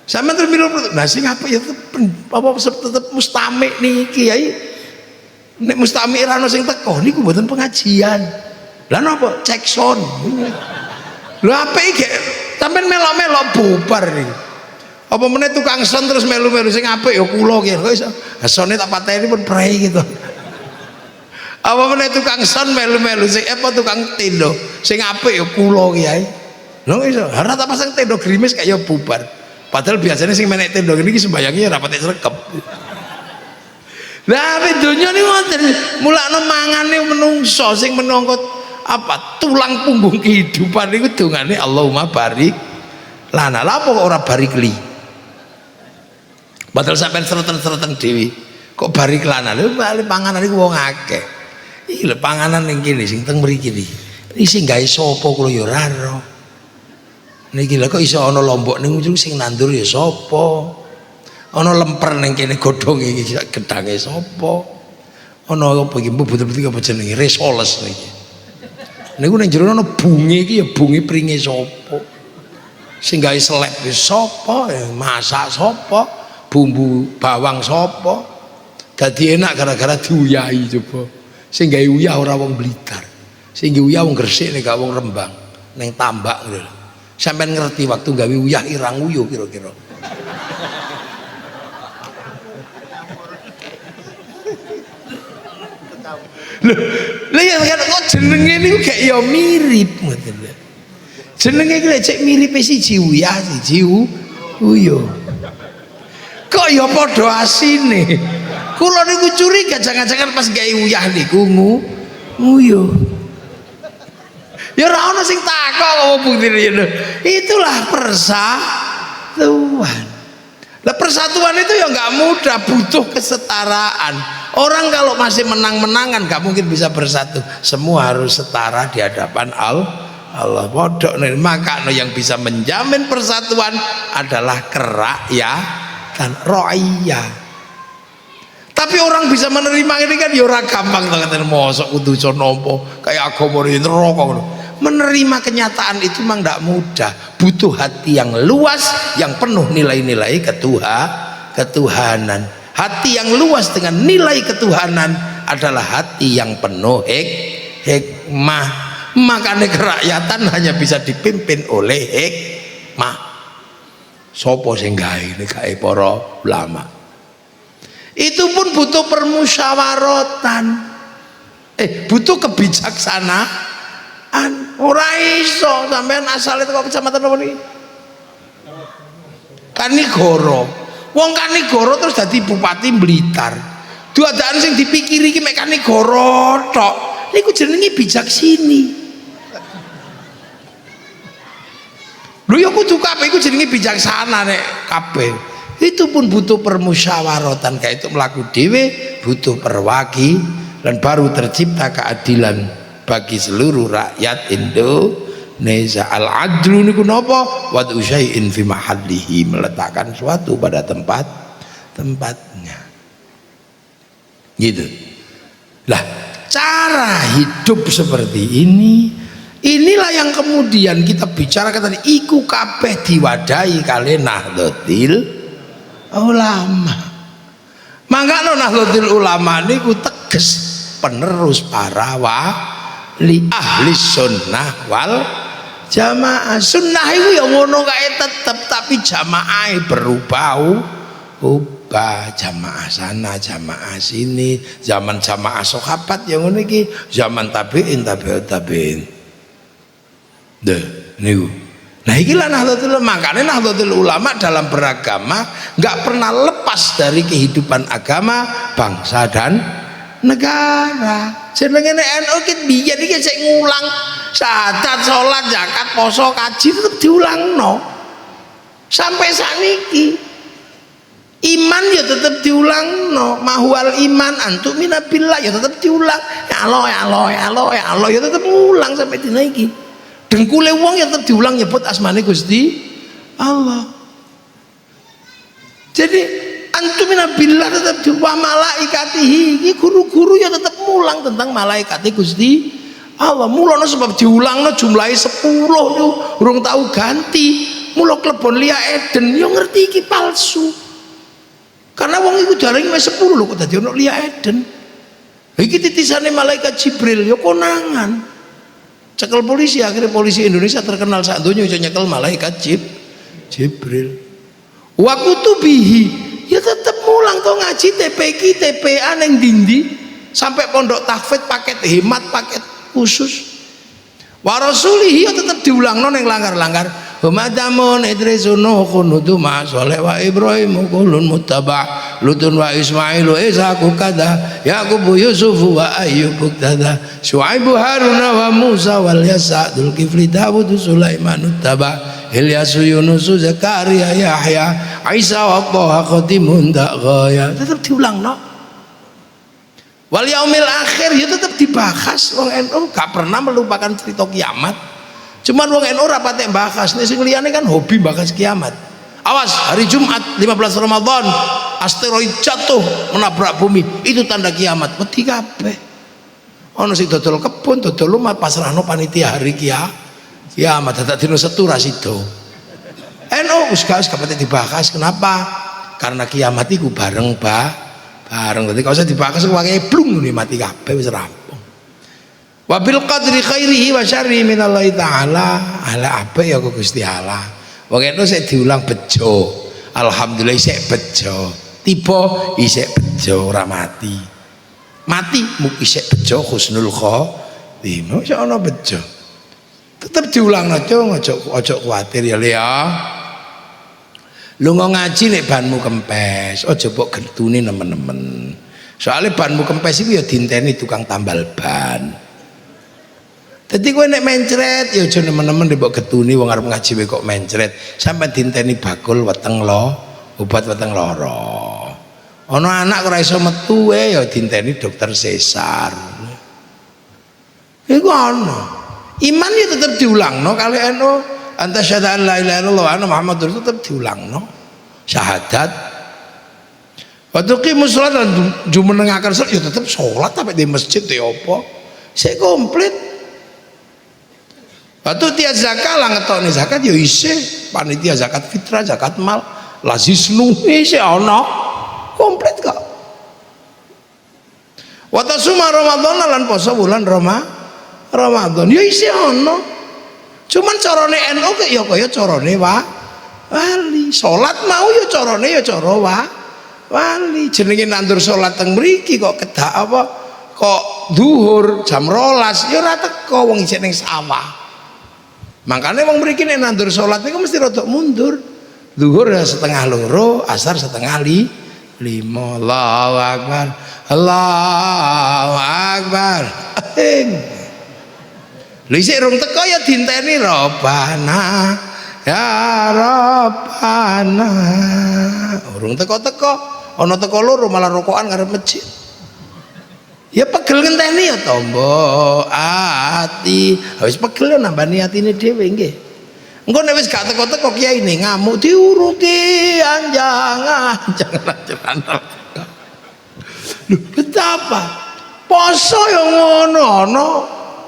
Sampeyan terus milu nah sing apik ya tetep mustamik niki Kiai. Nek mustamik ra ono sing teko niku mboten pengajian. Lah napa cek sound. Lho apik iki sampeyan melok-melok bubar niku. Apa meneh tukang son terus melu-melu sing apik ya kula ki kok iso. Sone tak pateni pun prei gitu. Apa meneh tukang son melu-melu sing apa tukang tendo sing apik ya kula Kiai. Lho iso. Ora tak pasang tendo grimis kayak ya bubar. Padahal biasanya sing menek tendo iki sembayangnya ora patek sregep. Lah ape donya niku ngoten. Mulakno mangane menungso sing menangka apa tulang punggung kehidupan niku dongane Allahumma barik lana. Lha apa kok ora barik li? Padahal sampean sereten-sereten dhewe kok barik lana lho panganan iku wong akeh. Iki lho panganan ning kene sing teng mriki iki. Iki sing gawe sapa kula ya ora ero. Niki lho kok iso ana lombok ning ujung sing nandur ya sapa? Ana lemper ning kene godhonge iki gedhange sapa? Ana apa iki betul-betul apa jenenge resoles niki. Niku ning jero ana bunge iki ya bunge pringe sapa? Sing gawe selek ya sapa? Masak sapa? Bumbu bawang sapa dadi enak gara-gara diuyahi coba sing gawe uyah ora wong Blitar sing gawe uyah wong Gresik nek gak wong Rembang ning Tambak lho sampean ngerti waktu gawe uyah irang uyuh kira-kira lho ya kok jenenge niku gak ya mirip ngoten lho jenenge iki cek mirip siji uyah siji uyuh kok ya padha asine kula niku curiga jangan-jangan pas gawe uyah niku nguyuh ya ora ana sing takok kok buktine itulah persatuan. Lah persatuan itu ya nggak mudah, butuh kesetaraan. Orang kalau masih menang-menangan nggak mungkin bisa bersatu, semua harus setara di hadapan Allah. Podok nih, maka yang bisa menjamin persatuan adalah kerakyatan dan ro'iyah. Tapi orang bisa menerima ini kan ya ora gampang banget mosok kudu iso nampa kayak agama neraka. Menerima kenyataan itu memang tidak mudah, butuh hati yang luas yang penuh nilai-nilai ketuhanan. Hati yang luas dengan nilai ketuhanan adalah hati yang penuh hikmah. Makanya kerakyatan hanya bisa dipimpin oleh hikmah. Sopo sing gawe nek para ulama. Itu pun butuh permusyawaratan. Butuh kebijaksanaan. Ora iso sampean asale teko kecamatan apa niki? Kanigoro. Wong Kanigoro terus dadi bupati Blitar. Duadaan sing dipikiri iki mek Kanigoro tok. Niku jenenge bijaksini. Lho ya kudu kabeh iku jenenge bijaksana nek kabeh. Itu pun butuh permusyawaratan, kayak itu melaku dhewe butuh dan baru tercipta keadilan bagi seluruh rakyat Indonesia. Al-adlu niku napa? Wa syai'in fi mahallihi, meletakkan suatu pada tempatnya. Gitu. Lah, cara hidup seperti ini inilah yang kemudian kita bicarakan tadi, iku kabeh diwadahi kali Nahdlatul Ulama. Maka Nahdlatul Ulama niku teges penerus para wali ahli sunnah wal jamaah. Sunnah itu ya ngono kae tetep, tapi jamaah berubah. Jamaah sana, jamaah sini, zaman jamaah sahabat yang ngono iki, zaman tabi'in. Niku. Nah inilah Nahdlatul Ulama. Makanya Nahdlatul Ulama dalam beragama nggak pernah lepas dari kehidupan agama, bangsa dan negara. Jenenge NU ki biyen iki sik ngulang syahadat, salat, zakat, poso, kaji tetep diulangno. Sampai sakniki. Iman ya tetep diulangno. Mahwal iman antuk minabillah ya tetep diulang. Ya Allah ya tetep ngulang sampai dina iki. Dengkule wong yang tetap diulang nyebut asmane Gusti Allah. Jadi antumina billah tetap wa malaikatihi. Iki guru-guru ya tetap mulang tentang malaikat Gusti Allah. Mulane sebab diulangno jumlahe 10 niku urung tahu ganti. Mula klebon Lia Eden yo ngerti iki palsu. Karena wong iku jaring wis 10 lho kok dadi ono Lia Eden. Iki titisane malaikat Jibril yo konangan. Cekel polisi, akhirnya polisi Indonesia terkenal sak donya iso nyekel malaikat Jibril. Wa kutubihi ya tetep mulang to ngaji TPQ TPA ning dindi sampai pondok tahfidz paket hemat paket khusus. Wa rasulihi ya tetep diulangno ning langgar-langgar. Humadamun Idrisun kunutu ma soleh wa Ibrahim kulun muttaba Lutun wa Ismailu Isaku kada Yaqubu Yusufu wa Ayyubu kada Syuaibu Haruna wa Musa wal Yasa Dzulkifli Dawud Sulaiman uttaba Ilyasu Yunusu Zakaria Yahya Isa wa Taha Khatimun Daqaya. Tetap diulang no. Wal yaumil akhir ya tetap dibahas. Wong NU gak pernah melupakan cerita kiamat. Cuman wong NU ora patek bahas, nek sing liyane kan hobi bahas kiamat. Awas, hari Jumat 15 Ramadan asteroid jatuh menabrak bumi, itu tanda kiamat. Wedi kabeh. Ana sing dodol kebun, dodol omah pasrahno panitia hari kiamat. Dadak dino Setu ra sida. NU wis gak patek dibahas. Kenapa? Karena kiamat iku bareng. Dadi kok usah dibahas wae blung mati kabeh wis rampung. Wabil qadri khairihi wa syarrihi minallahi ta'ala. Ala apa ya kok Gusti Allah. Wong itu saya diulang bejo. Alhamdulillah isek bejo. Tiba isek bejo ora mati. Mati mung isek bejo husnul khotimah. Iso ana bejo. Tetep diulang aja ojo kuwatir ya Lea. Lu ngaji nek banmu kempes, aja mbok gertuni nemen-nemen. Soalnya banmu kempes iku ya dinteni tukang tambal ban. Jadi kowe nek mencret ya aja nemen-nemen mbok getuni wong arep ngaji wae kok mencret. Sampai dinteni bakul weteng obat weteng lara. Ana anak ora iso metu ya dinteni dokter sesar. Iku ana. Iman ya tetep diulangno kali NU. Anta syahada la ilaha illallah wa anna Muhammadur tetep diulangno. Syahadat. Wa tuqimus shalat lan jumenengaken salat ya tetep salat tapi di masjid ya apa? Sik komplit. Waktu tiap zakat lah ngetokne zakat ya isih panitia zakat fitrah zakat mal lazisnu isih ana komplit kok. Wa tasuma Ramadan lan poso bulan Ramadan ya isih ana. Cuman carane NU ya kaya carane wali. Salat mau ya carane ya cara wali. Jenenge nandur salat teng mriki kok kedak apa kok zuhur jam 12 ya ora teko wong isih ning sawah. Makanya wong mriki nek nandur salat niku mesti rada mundur. Zuhur ya setengah loro, asar setengah lima. Allahu Akbar. Allahu Akbar. Lha isih rung teko ya dinteni Rabbana. Ya Rabbana. Urung teko-teko, ana teko loro malah rokokan ngarep masjid. Ya pegel ngenteni ya tombo ati. Wis pegel nambani atine dhewe nggih. Engko nek wis gak teko-teko kiyaine ngamuk diuruti anjang-anjang. Lho, betapa? Poso ya ngono ana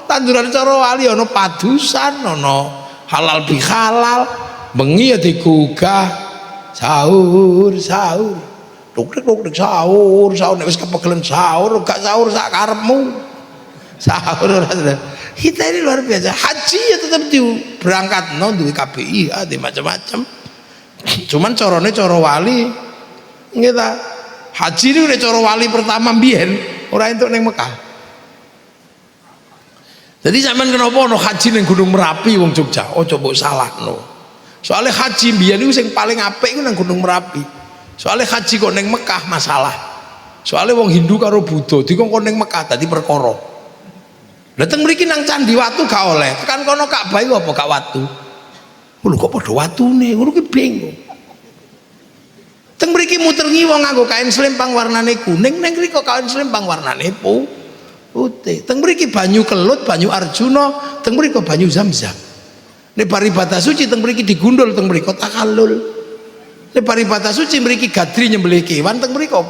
tanduran cara wali ana padusan ana halal bihalal bengi ya digugah sahur. Duk sahur nek wis kepegelen sahur gak sahur sak karepmu. Sahur ora. Kita ini luar biasa. Haji ya tetap berangkatno duwe KPI ade macam-macam. Cuman carane cara wali nggih ta. Haji niku nek cara wali pertama mbiyen ora entuk ning Mekah. Jadi sampean kenapa ono haji ning Gunung Merapi wong Jogja? Ojo mbok salahno. Soale haji mbiyen niku sing paling apik iku nang Gunung Merapi. Soalnya haji kok neng Mekah masalah. Soalnya wong Hindu karo Buddha dikongkon neng Mekah tadi perkara. Dateng mriki nang Candi Watu gak oleh. Tekan kono Ka'bah iku apa gak watu? Lho kok padha watune? Ngono ki bingung. Teng mriki muter ngiwa nganggo kain slempang warnane kuning, neng mriki kok kain slempang warnane putih. Teng mriki banyu kelut, banyu Arjuna, teng mriki banyu Zam-Zam. Nek bari ibadah suci teng mriki digundul, teng mriki takallul. Nek paribata suci mriki gadri nyembelih kewan teng mriko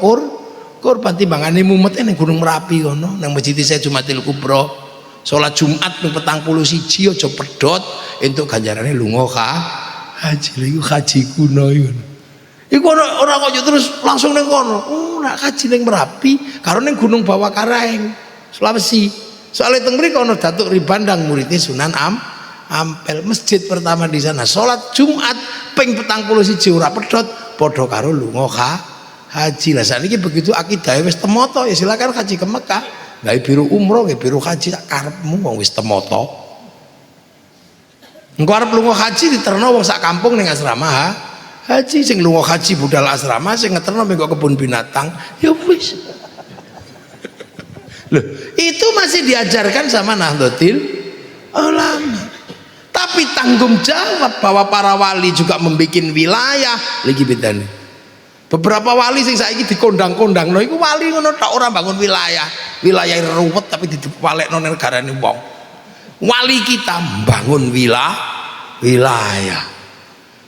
kurban timbangane mumet ning Gunung Merapi kono nang Masjid Syekh Jumatil Kubra. Salat Jumat ping 41 aja pedhot entuk ganjarane lunga haji. Iku haji kuno iku. Iku ora kok terus langsung ning kono. Ora haji ning Merapi karo ning Gunung Bawah Karaeng, Sulawesi. Soalnya teng mriko ana Datuk Ribandang muridnya Sunan Ampel. Masjid pertama di sana salat Jumat ping 41 ora pedhot padha karo lunga haji. Lah saniki begitu akidah wis temoto ya silakan haji ke Mekah. Lah biru umroh nggih biru haji sak karepmu wong wis temoto. Engko arep lunga haji diterno wong sak kampung ning asrama haji, sing lunga haji budal asrama, sing ngeterno mengko kebun binatang. Ya wis. Loh, itu masih diajarkan sama Nahdlatul Ulama. Tapi tanggung jawab bahwa para wali juga membuat wilayah lagi bedane. Beberapa wali sing saiki dikondang-kondang no iku wali ngono tok ora bangun wilayah ruwet tapi dipalekno negarane wong. Wali kita bangun wilayah.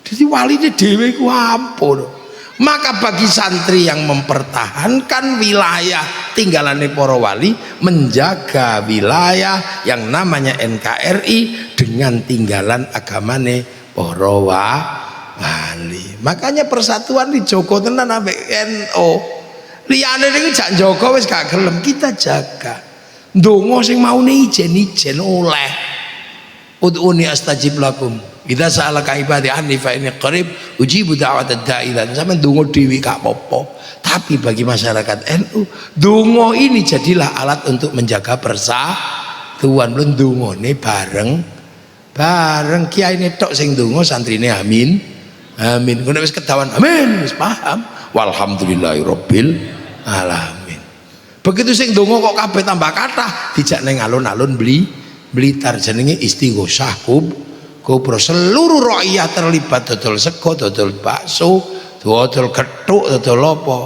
Jadi wali ini dhewe iku ampun. Maka bagi santri yang mempertahankan wilayah tinggalannya para wali, menjaga wilayah yang namanya NKRI dengan tinggalan agamane para wali. Makanya persatuan di Joko tenan ambek NU. Liyane niku jak Joko wis gak gelem, kita jaga. Ndonga sing maune ijen-ijen oleh. Ud'uni astajib lakum. Idza sa'alaka ibadi anni fa inni qarib ujibu da'watad da'i. Sampeyan ndonga dhewe gak apa-apa. Tapi bagi masyarakat NU, ndonga ini jadilah alat untuk menjaga persatuan. Ndongane bareng kiyaine tok sing ndonga santrine amin. Amin. Ngono wis kedawan amin, wis paham. Walhamdulillahirabbil alamin. Begitu sing ndonga kok kabeh tambah kathah dijak ning alun-alun Blitar jenenge Istighosah Kubra. Seluruh rakyat terlibat dodol sego, dodol bakso, dodol gethuk, dodol apa.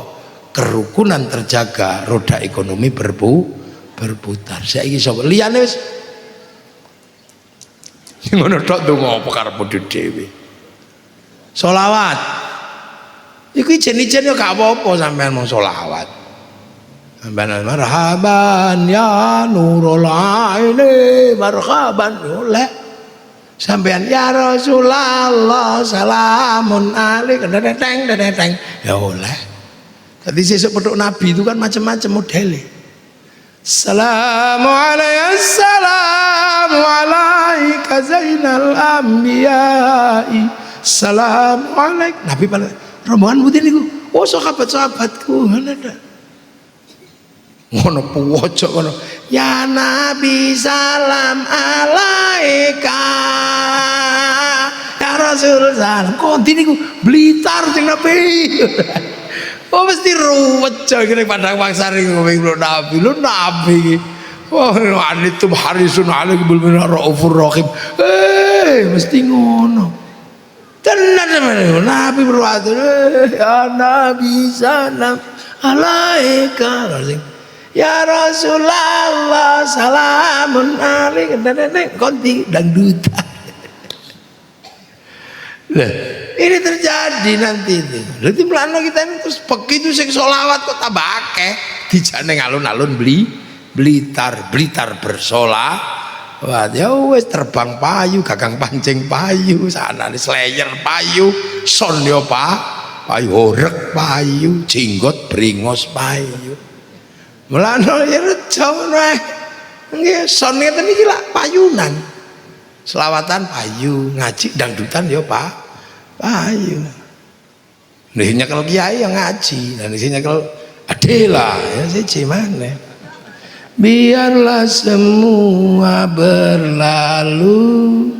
Kerukunan terjaga, roda ekonomi berputar. Saiki sapa liyane wis ngono tok ndonga apa karepmu dhewe. Sholawat iku ijen-ijen ya gak apa-apa sampean mau sholawat. Sampean marhaban ya nurul aini marhaban oleh sampean ya Rasulullah salamun alaik dedeng ya oleh. Tadi sesuk petuk nabi itu kan macam-macam modelnya. Assalamu alaika zainal anbiya'i salamu alaik. Nabi pada rombongan putih niku oh sahabat-sahabatku ngono puwojok ngono ya Nabi salam alaika ya Rasul salam kondi niku Blitar sing Nabi. Oh mesti ruwet jane padang pangsari ngomong Nabi lu Nabi wah anitum harisun alaikum bil raufur rahim mesti ngono tenan Nabi berwatu ya Nabi salam alaika ya Rasulullah salamun alaika nenek konti dangdutan. Nah, ini terjadi nanti itu. Berarti melano kita ini terus begitu sing sholawat kok tambah akeh dijak ning alun-alun Blitar bersolawat. Ya wis terbang payu, gagang pancing payu, sanane slayer payu, son yo payu, horeg payu, jenggot bringos payu. Mulane ya rejo neh. Nggih, son ngeten iki lak payunan. Selawatan payu, ngaji dangdutan ya payu. Nek nyekel kiai yang ngaji, dan sing nyekel adela ya siji maneh. Biarlah semua berlalu,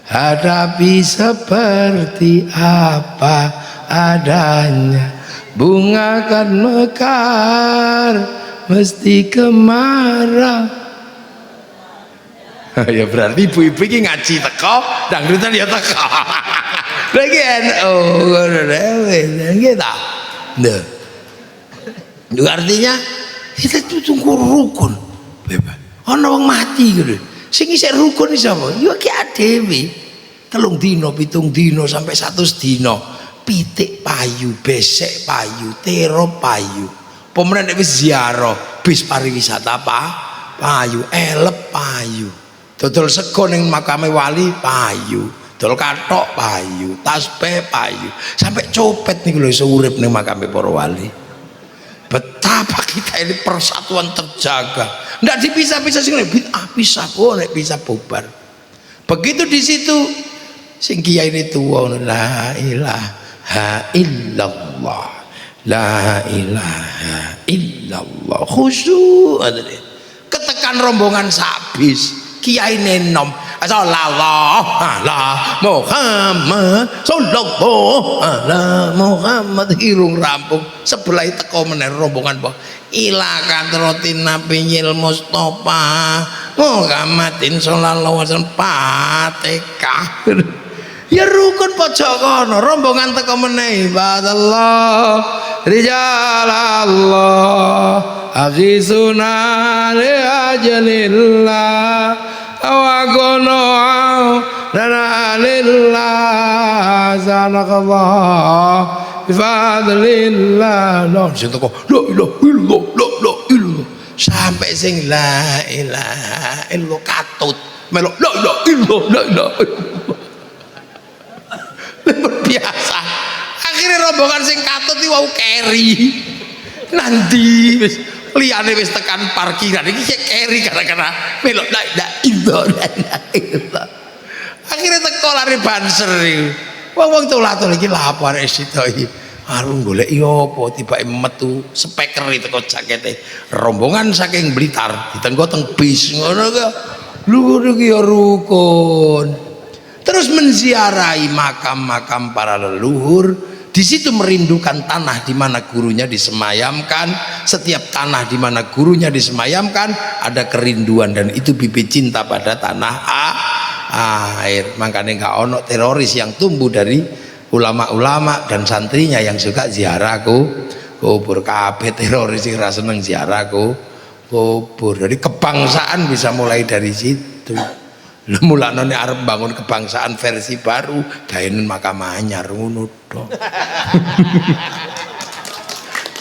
hadapi seperti apa adanya. Bunga kan mekar, mesti kemarau. Ya berarti ibu-ibu ini ngaji teko, dangdutan ya teko. Lagi NU ngono dhewe, nggih ta? Lho. Itu artinya kita tunggu rukun. Ana wong mati gitu. Sing isih rukun iki sapa? Ya ki dhewe. 3 dina, 7 dina sampai 100 dina. pitik payu, besek payu, tero payu. Pemenang nek wis ziarah bis pariwisata payu, elep payu. Dodol sego ning makame wali payu, dodol kathok payu, tasbih payu, sampai copet niku lho iso urip ning makame para wali. Betapa kita ini persatuan terjaga, ndak dipisah-pisah sing bid'ah pisah boleh bisa bubar. Begitu di situ sing kiai ini tua, la ilaha illallah, la ilaha illallah, khusyuk. Ketekan rombongan sabis kiai nenom sallallahu ala Muhammad sallallahu ala Muhammad hirung rampung sebelah teko meneh rombongan bah ila katrotin nabiyil Mustafa Muhammadin sallallahu alaihi wasallam Fatihah. Ya rukun pojok kono rombongan teko meneh ibadallah rijalallah aghisuna li ajalillah awagono lana lillah zanakallah bifadlillah no sing teko la ilaha illallah la ilaha sampai sing la ilaha illallah katut melok la ilaha illallah la ilaha biasa. Akhirnya rombongan sing katut iki wau keri nanti wis liyane wis tekan parkiran iki keri gara-gara melok la ilaha illallah. Akhirnya teko lari banser iki wong-wong tolatul iki lha apa arek sito iki arep golek apa tiba metu speaker teko jakete rombongan saking Blitar ditenggo teng bis ngono kok lho iki ya rukun. Terus menziarahi makam-makam para leluhur, di situ merindukan tanah di mana gurunya disemayamkan. Setiap tanah di mana gurunya disemayamkan ada kerinduan dan itu bibit cinta pada tanah air. Makanya nggak ono teroris yang tumbuh dari ulama-ulama dan santrinya yang suka ziarah kubur. Kabeh teroris yang rasa seneng ziarah kubur. Jadi kebangsaan bisa mulai dari situ. Lu mulane arep bangun kebangsaan versi baru gaenen makam anyar ngono tok.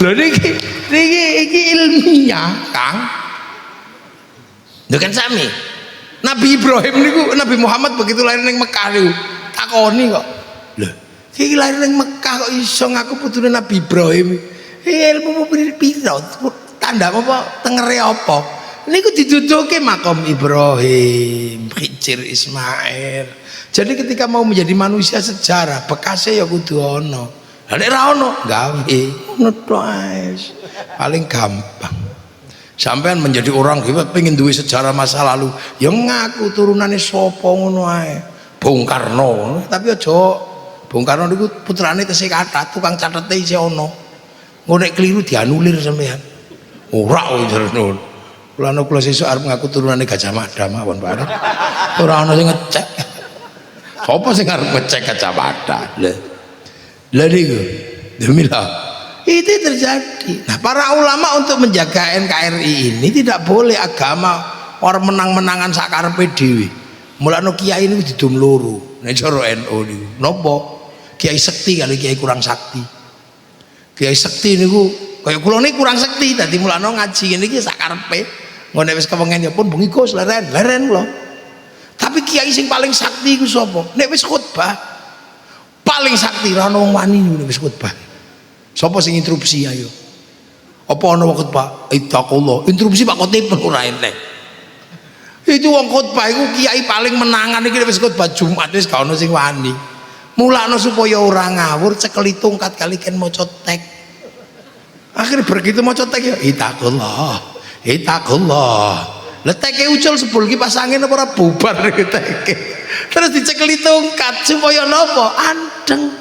Lho niki ilmiah, Kang. Lho kan sami. Nabi Ibrahim niku Nabi Muhammad begitu lahir ning Mekah niku takoni kok. Lho, iki lahir ning Mekah kok iso ngaku putune Nabi Ibrahim. Ilmu piro? Tanda apa tengere apa? Niku diduduke makam Ibrahim, Khidir, Ismail. Jadi ketika mau menjadi manusia sejarah, bekasnya ya kudu ono. Lah nek ra ono, gawe ngono tok paling gampang. Sampean menjadi orang hebat pengen duwe sejarah masa lalu, ya ngaku turunane sapa ngono ae. Bung Karno, tapi aja Bung Karno niku putrane tesih kathah, tukang catete isih ono. Ngono nek kliru dianulir sampean. Ora ngono. Kula sesuk arep ngaku turunane Gajah Mada mawon bareng. Ora ana sing ngecek. Sapa sing arep ngecek Gajah Mada? Lah niku demilah. Itu terjadi. Nah, para ulama untuk menjaga NKRI ini tidak boleh agama orang menang-menangan sakarepe dhewe. Mulane kiai niku didum loro. Nek cara NU niku. Napa? Kiai sekti kali kiai kurang sakti. Kiai sekti niku kaya kula niki kurang sekti dadi mulane ngaji ngene iki sakarepe. Ngono wis kewengen ya pun bengi Gus leren kula. Tapi kiai sing paling sakti iku sapa? Nek wis khotbah paling sakti ra ono wong wani nek wis khotbah. Sapa sing interupsi ayo? Apa ana wong khotbah? Ittaqullah. Interupsi Pak Khotib ora entek. Itu wong khotbah iku kiai paling menangan iki wis khotbah Jumat wis gak ono sing wani. Mulane supaya ora ngawur cekeli tongkat kali ken maca tek. Akhirnya begitu maca tek ya ittaqullah. Leteke ucul sebul ki pas angin apa ora bubar iki teke. Terus dicekeli tongkat supaya napa? Andeng.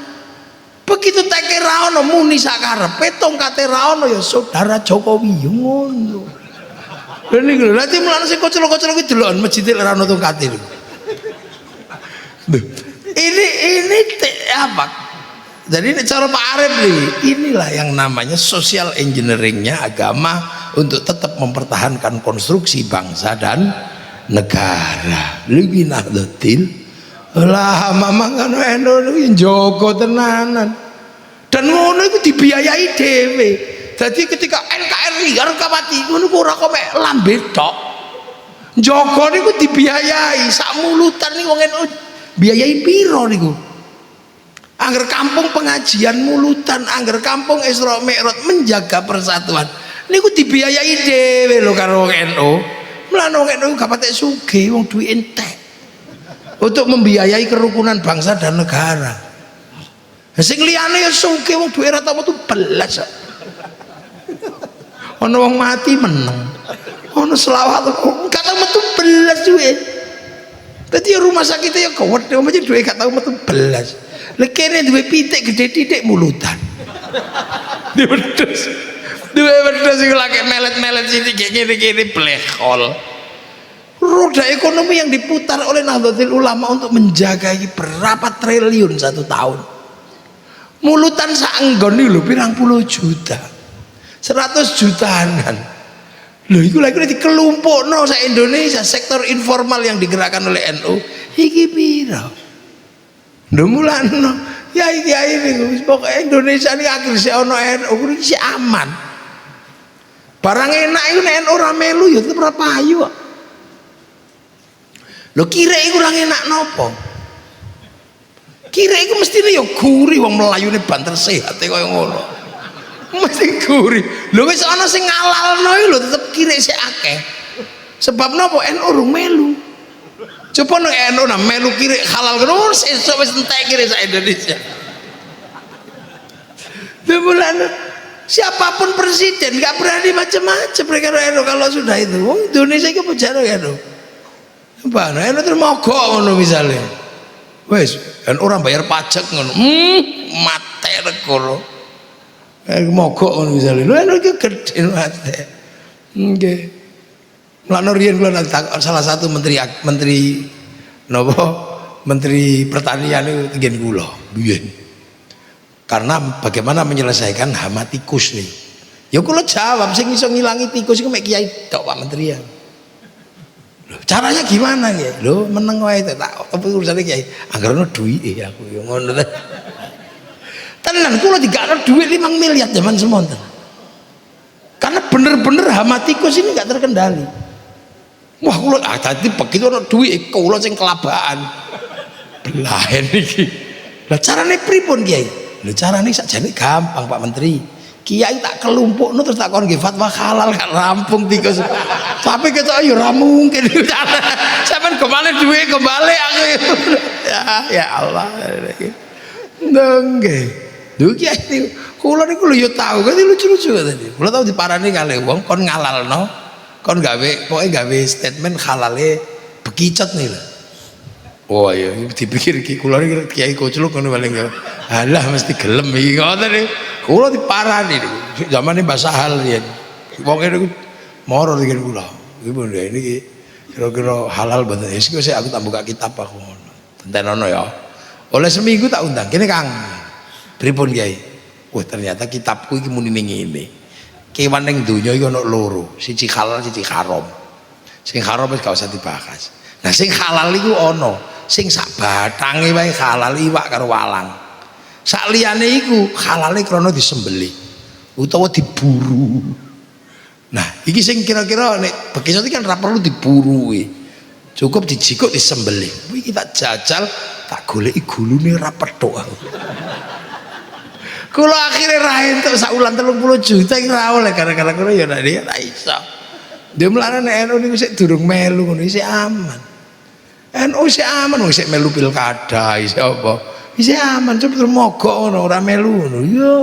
Begitu teke ra ono muni sakarepe tongkate ra ono ya saudara Jokowi ngono. Lha niku lha mulane sing kocel-kocel kuwi deloken masjid ra ono tongkate lho. Ini apa? Jadi cara Pak Arif nih, inilah yang namanya social engineeringnya agama untuk tetap mempertahankan konstruksi bangsa dan negara. Lebih nahdotil lah mamang kan endo yang Joko tenanan. dan ngono iku dibiayai dhewe. Jadi ketika NKRI karo Kawati ngono ku ora kok mek lambe tok. Njogo niku dibiayai, sak mulutan niku wong NU biayai piro niku? Angger kampung pengajian mulutan, angger kampung Isra Mi'raj menjaga persatuan. Niku dibiayai dhewe lho karo wong NU. Mulane wong NU gak patek sugih, wong duwe entek. Untuk membiayai kerukunan bangsa dan negara. Sing liyane ya sugih wong duwe ora tau metu belas. Ana wong mati meneng. Ana selawat gak tau metu belas duwe. Dadi rumah sakit ya kewet wong mesti duwe gak tau metu belas. Lek kene duwe pitik gede titik mulutan. Duwe wedhus. Duwe wedhus iku lagi melet-melet sithik ngene-ngene black hole. Roda ekonomi yang diputar oleh Nahdlatul Ulama untuk menjaga ini berapa triliun satu tahun. Mulutan saenggon iki lho pirang puluh juta. 100 jutaan kan. Lho iku lagi dikelumpukno sak Indonesia sektor informal yang digerakkan oleh NU. Iki piro? Lho mulane ya iki ini pokoke Indonesia ini akhir sik ana NU iki sik aman. Barang enak iku nek NU ora melu ya tetep ora payu kok. Lho kira iku ora enak napa? Kira iku mestine ya gurih wong melayune banter sehat kaya ngono. Mesti gurih. Lho wis ana sing ngalalno iki lho tetep kira sik akeh. Sebab napa NU urung melu. Coba nang NU nah melu kira halal ngono sesuk wis entek kira sak Indonesia. Demulane siapapun presiden gak berani macam-macam mereka NU kalau sudah itu. Wong Indonesia iki pujane NU. Apa NU terus mogok ngono misale. Wis kan orang bayar pajak ngono. Mate negara. Mogok ngono misale. Lho NU iki gedhe mate. Nggih. Mulane riyen kula salah satu menteri napa menteri pertanian itu nggen kula biyen. Karena bagaimana menyelesaikan hama tikus nih. Ya kula jawab sing iso ngilangi tikus iku mek kiai tok Pak Menteri ya. Loh, caranya gimana ya? Lho meneng wae tak apa urusane kiai. Anggaran duwike aku ya ngono ta. Tenan kula digakno duit 5 miliar zaman semonten. Karena bener-bener hama tikus ini gak terkendali. Wah kula tadi begitu ana duit kula sing kelabaan. Belahen iki. Lah carane pripun Kiai? Lho carane sakjane gampang Pak Menteri. Kiai tak kelumpukno terus tak kon nggih fatwa halal gak rampung tikus. Tapi ketok ya ora mungkin. Sampeyan kemana duit kembali aku. Ya Allah. Nggih. Lho Kiai kula niku lho ya tau kan lucu-lucu tadi. Kula tau diparani kalih wong kon ngalalno. Kon pokoknya gawe statement halale bekicot nih lah. Oh iya dipikir kula iki kiai kocluk ngono paling halah mesti gelem iki ngoten iki. Kula diparani niku. Zamane Mbah Sahal riyen. Wong niku moro iki kula. Ibu ini kira-kira halal bener. Wis aku tak buka kitab aku ngono. Tentenono ya. Oleh seminggu tak undang. Kene Kang. Pripun Kiai? Wah ternyata kitabku iki muni ngene. Kewan ning donya iki ana loro, siji halal siji haram. Sing haram wis gak usah dibahas. Nah sing halal iku ana, sing sak bathange wae halal iwak karo walang. Sak liyane iku halale krana disembelih utawa diburu. Nah, iki sing kira-kira nek bekisot iki kan ora perlu diburu kuwi. Cukup dijikuk disembelih. Kuwi iki tak jajal, tak goleki gulune ora pethuk aku. Kula akhirnya ra entuk sak wulan 30 juta iki ra oleh gara-gara kula ya nek ra iso. Dia mlane nek NU niku sik durung melu ngono isih aman. NU isih aman wong sik melu pilkada isih apa? Isih aman coba terus mogok ngono ora melu ngono. Ya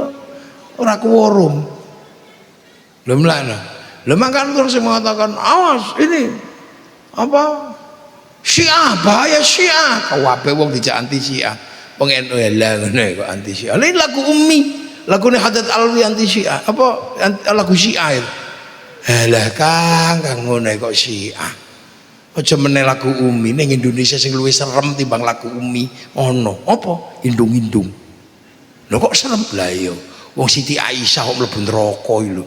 ora quorum. Lha mlane. Lha mangkan terus mengatakan awas ini apa? Syiah bahaya Syiah. Kabeh wong dijak anti Syiah. Wong NU lah ngono kok anti Syiah. Ini lagu Ummi, lagune Haddad Alwi anti Syiah. Apa lagu Syiah? Lah Kang ngono kok Syiah. Aja meneh lagu Ummi ning Indonesia sing luwih serem timbang lagu Ummi. Ono apa? Indung-indung. Lho kok serem? Lah iya. Wong Siti Aisyah kok mlebu neraka iki lho.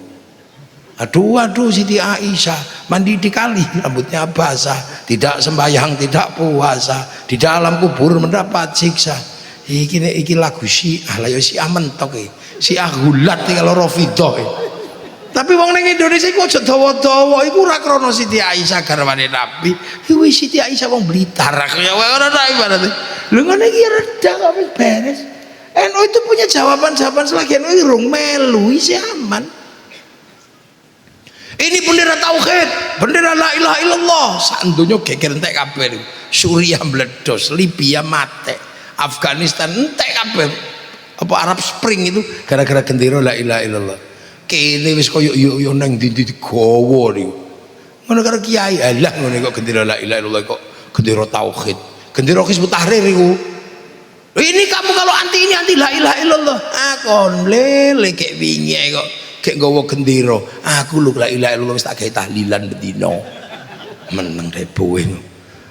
Aduh Siti Aisyah mandi di kali rambutnya basah, tidak sembahyang, tidak puasa, di dalam kubur mendapat siksa. Iki lagu Syiah lah ya Syiah mentok iki. si agulat kalau Rafidah. Tapi wong ning Indonesia iku aja dawa-dawa iku ora krana Siti Aisyah garwane Nabi. Iku Siti Aisyah wong Blitar kaya ora ta ibaratnya. Lho ngene iki reda kok wis beres. NU itu punya jawaban-jawaban selagi NU rung melu isi aman. Ini bendera tauhid, bendera la ilaha illallah. Sak donya geger entek kabeh. Suriah meledos, Libya mate, Afghanistan entek kabeh. Apa Arab Spring itu gara-gara bendera la ilaha illallah. Kene wis koyo yo nang ndi digawa niku. Ngono karo kiai, alah ngene kok gendera la ilaha illallah kok gendera tauhid. Gendera Hizbut Tahrir iku. Ini kamu kalau anti ini anti la ilaha illallah. Kon lele kek wingi kok kek nggawa gendera. Aku lho la ilaha illallah wis tak gawe tahlilan bedino. Meneng dhewe.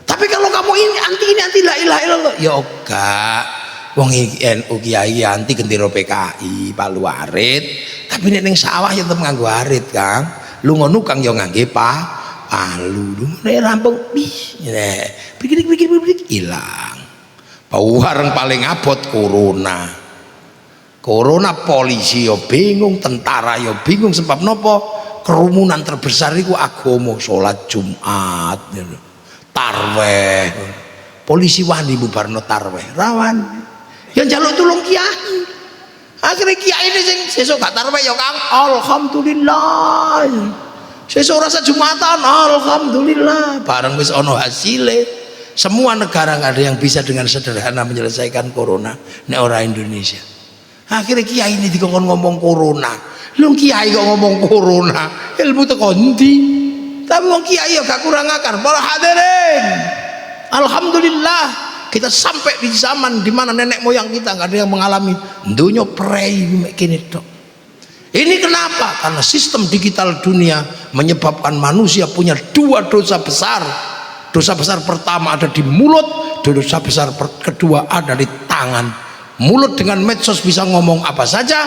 Tapi kalau kamu ini anti la ilaha illallah, ya gak. Wong NU kiai anti gendera PKI, Palu Arit. Tapi nek ning sawah ya tetep nganggo arit, Kang. Lu ngono Kang ya ngangge palu. Lu nek rampung nek pikir ilang. Wareng paling abot corona polisi yo bingung, tentara yo bingung sebab nopo? Kerumunan terbesar itu agama, sholat Jumat, tarweh. Polisi wani bubarno tarweh, rawan. Yang jaluk tulung kiai. Akhirnya kiai ini sing sesuk gak tarweh ya Kang, alhamdulillah. Sesuk rasa Jumatan, alhamdulillah. Bareng wis ono hasile. Semua negara nggak ada yang bisa dengan sederhana menyelesaikan corona. Nek ora Indonesia. Akhirnya kiai ini dikon ngomong corona. Lu kiai kok ngomong corona, ilmu teko ndi? Tapi wong kiai ya gak kurang akar. Para hadirin, alhamdulillah kita sampai di zaman di mana nenek moyang kita nggak ada yang mengalami dunia prei kene tok. Ini kenapa? Karena sistem digital dunia menyebabkan manusia punya dua dosa besar. Dosa besar pertama ada di mulut, dosa besar kedua ada di tangan. Mulut dengan medsos bisa ngomong apa saja,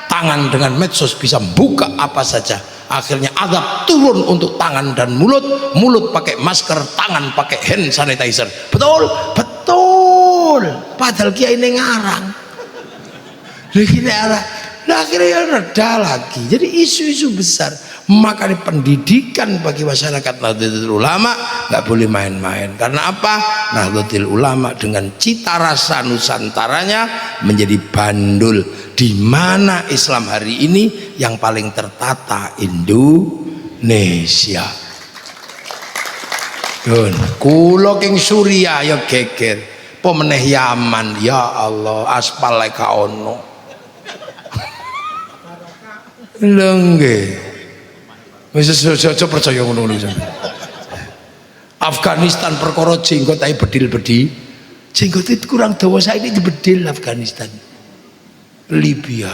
tangan dengan medsos bisa buka apa saja. Akhirnya azab turun untuk tangan dan mulut. Mulut pakai masker, tangan pakai hand sanitizer. Betul? Betul. Padahal kiai ini ngarang. Akhirnya reda lagi. Jadi isu-isu besar. Makanya pendidikan bagi masyarakat Nahdlatul Ulama nggak boleh main-main. Karena apa? Nahdlatul Ulama dengan cita rasa nusantaranya menjadi bandul. Di mana Islam hari ini yang paling tertata Indonesia. Kulo king Suriah ya geger. Pemeneh Yaman, ya Allah, aspal lek ono. Lengge. Wis aja percaya ngono lho. Afghanistan perkara jenggot ae bedil-bedil. Jenggot itu kurang dawa saiki dibedil Afghanistan. Libya.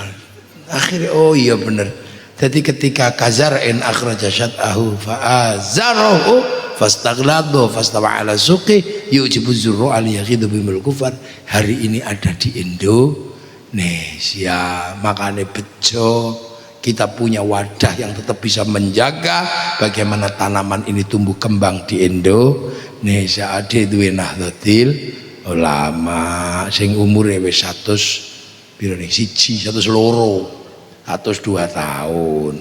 Akhirnya oh iya bener. Jadi ketika Kazar'in akhraja syat'ahu fa'azarahu fastaghladu fastawa ala suqi yujibu zurru al yaghidhu bimul kufar. Hari ini ada di Indonesia. Makanya bejo kita punya wadah yang tetap bisa menjaga bagaimana tanaman ini tumbuh kembang di Indonesia. Ade duwe Nahdlatul Ulama sing umure wis 100 piro ning 102 tahun.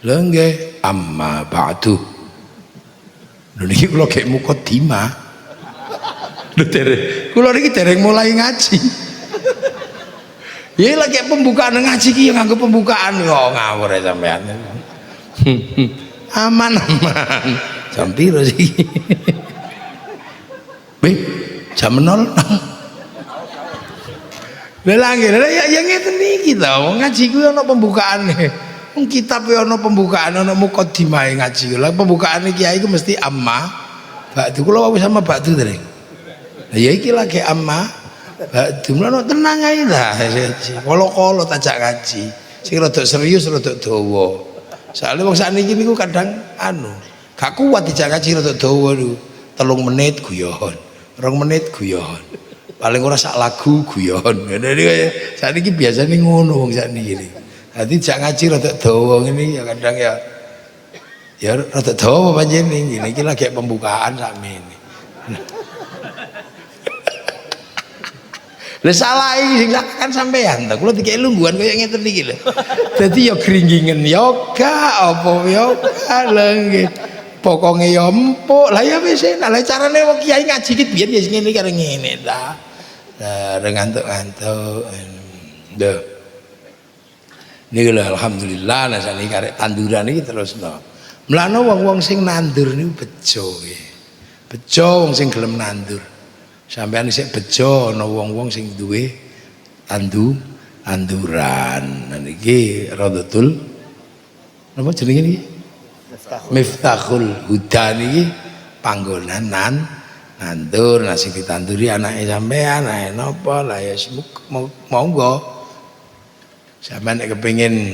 Lha nggih amma ba'du. Lho niki kula gek mukadimah. Lho dereng kula niki dereng mulai ngaji. Ya lagi pembukaan ngaji ki yang nganggo pembukaan kok ngawur ya sampean. Aman. Jam piro sih? Weh, jam 00. Lah lagi ya ngeten iki to, ngaji ku ana pembukaane. Wong kitab ya ana pembukaan, ana mukadimah ngaji. Lah pembukaane kiai ku mesti amma. Ba'du kula wis sama ba'du dereng. Lah ya iki lagi amma. Jumlah tenang aja dah, kalau tajak ngaji, sing rodok serius rodok dawa. Soalnya wong sakniki niku kadang gak kuat dijak ngaji rodok dawa niku. 3 menit guyon, 2 menit guyon. Paling ora sak lagu guyon. Jadi sakniki biasane ngono wong sakniki. Dadi dijak ngaji rodok dawa ngene ya kadang ya rodok dawa panjenengan ngene iki lagi pembukaan sakmene. Lah salah iki sing kan sampean ta. Kula dikek lungguhan kaya ngeten iki lho. Dadi ya gringgingen ya gak apa ya lha nggih. Pokoke ya empuk. Lah ya wis enak. Lah carane wong kiai ngaji ki biyen ya ngene karo ngene ta. Lah ngantuk-ngantuk. Lho. Niki lho alhamdulillah nek sakniki karek tanduran iki terusno. Mlane wong-wong sing nandur niku bejo nggih. Bejo wong sing gelem nandur. Sampeyan isih bejo ana wong-wong sing duwe tanduran. Nah niki Radhatul napa jenenge niki? Miftahul Huda niki panggonan nandur. Nah sing ditanduri anake sampeyan, anake napa lah ya monggo. Sampeyan nek kepengin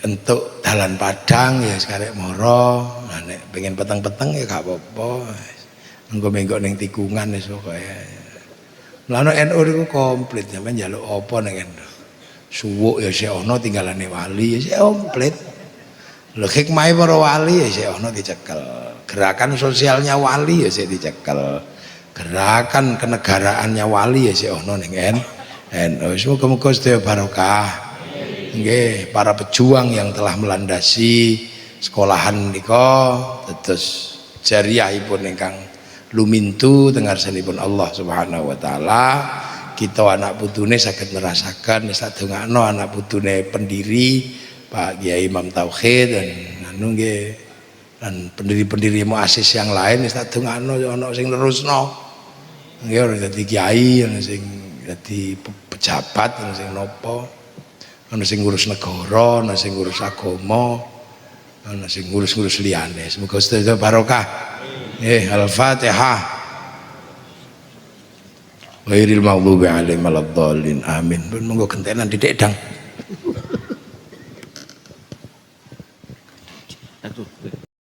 entuk dalan padang ya sekarek moro. Nah nek pengen peteng-peteng ya gak apa-apa. Engko mengko ning tikungan wis pokoke. Lah NU niku komplit sampeyan njaluk apa ning NU. Suwuk ya sik ana tinggalane wali ya sik komplit. Lho hikmahe para wali ya sik ana dicekel. Gerakan sosialnya wali ya sik dicekel. Gerakan kenegaraannya wali ya sik ana ning NU. Semoga-moga sedaya barokah. Nggih, para pejuang yang telah melandasi sekolahan nika dados jariyahipun ingkang lumintu tengarsanipun Allah Subhanahu wa taala. Kita anak putune saged nerasakan sak dongakno anak putune pendiri Pak Kiai Imam Tauhid dan anu nggih dan pendiri-pendiri muassis yang lain sak dongakno ana sing nerusno. Nggih ora dadi kiai, ana sing dadi pejabat, ana sing napa, ana sing ngurus negara, ana sing ngurus agama, ana sing ngurus-ngurus liyane. Semoga sedaya barokah. Al-Fatihah. Ghairil maghdubi 'alaihim waladdallin. Amin. Pun monggo gentenan didik dang.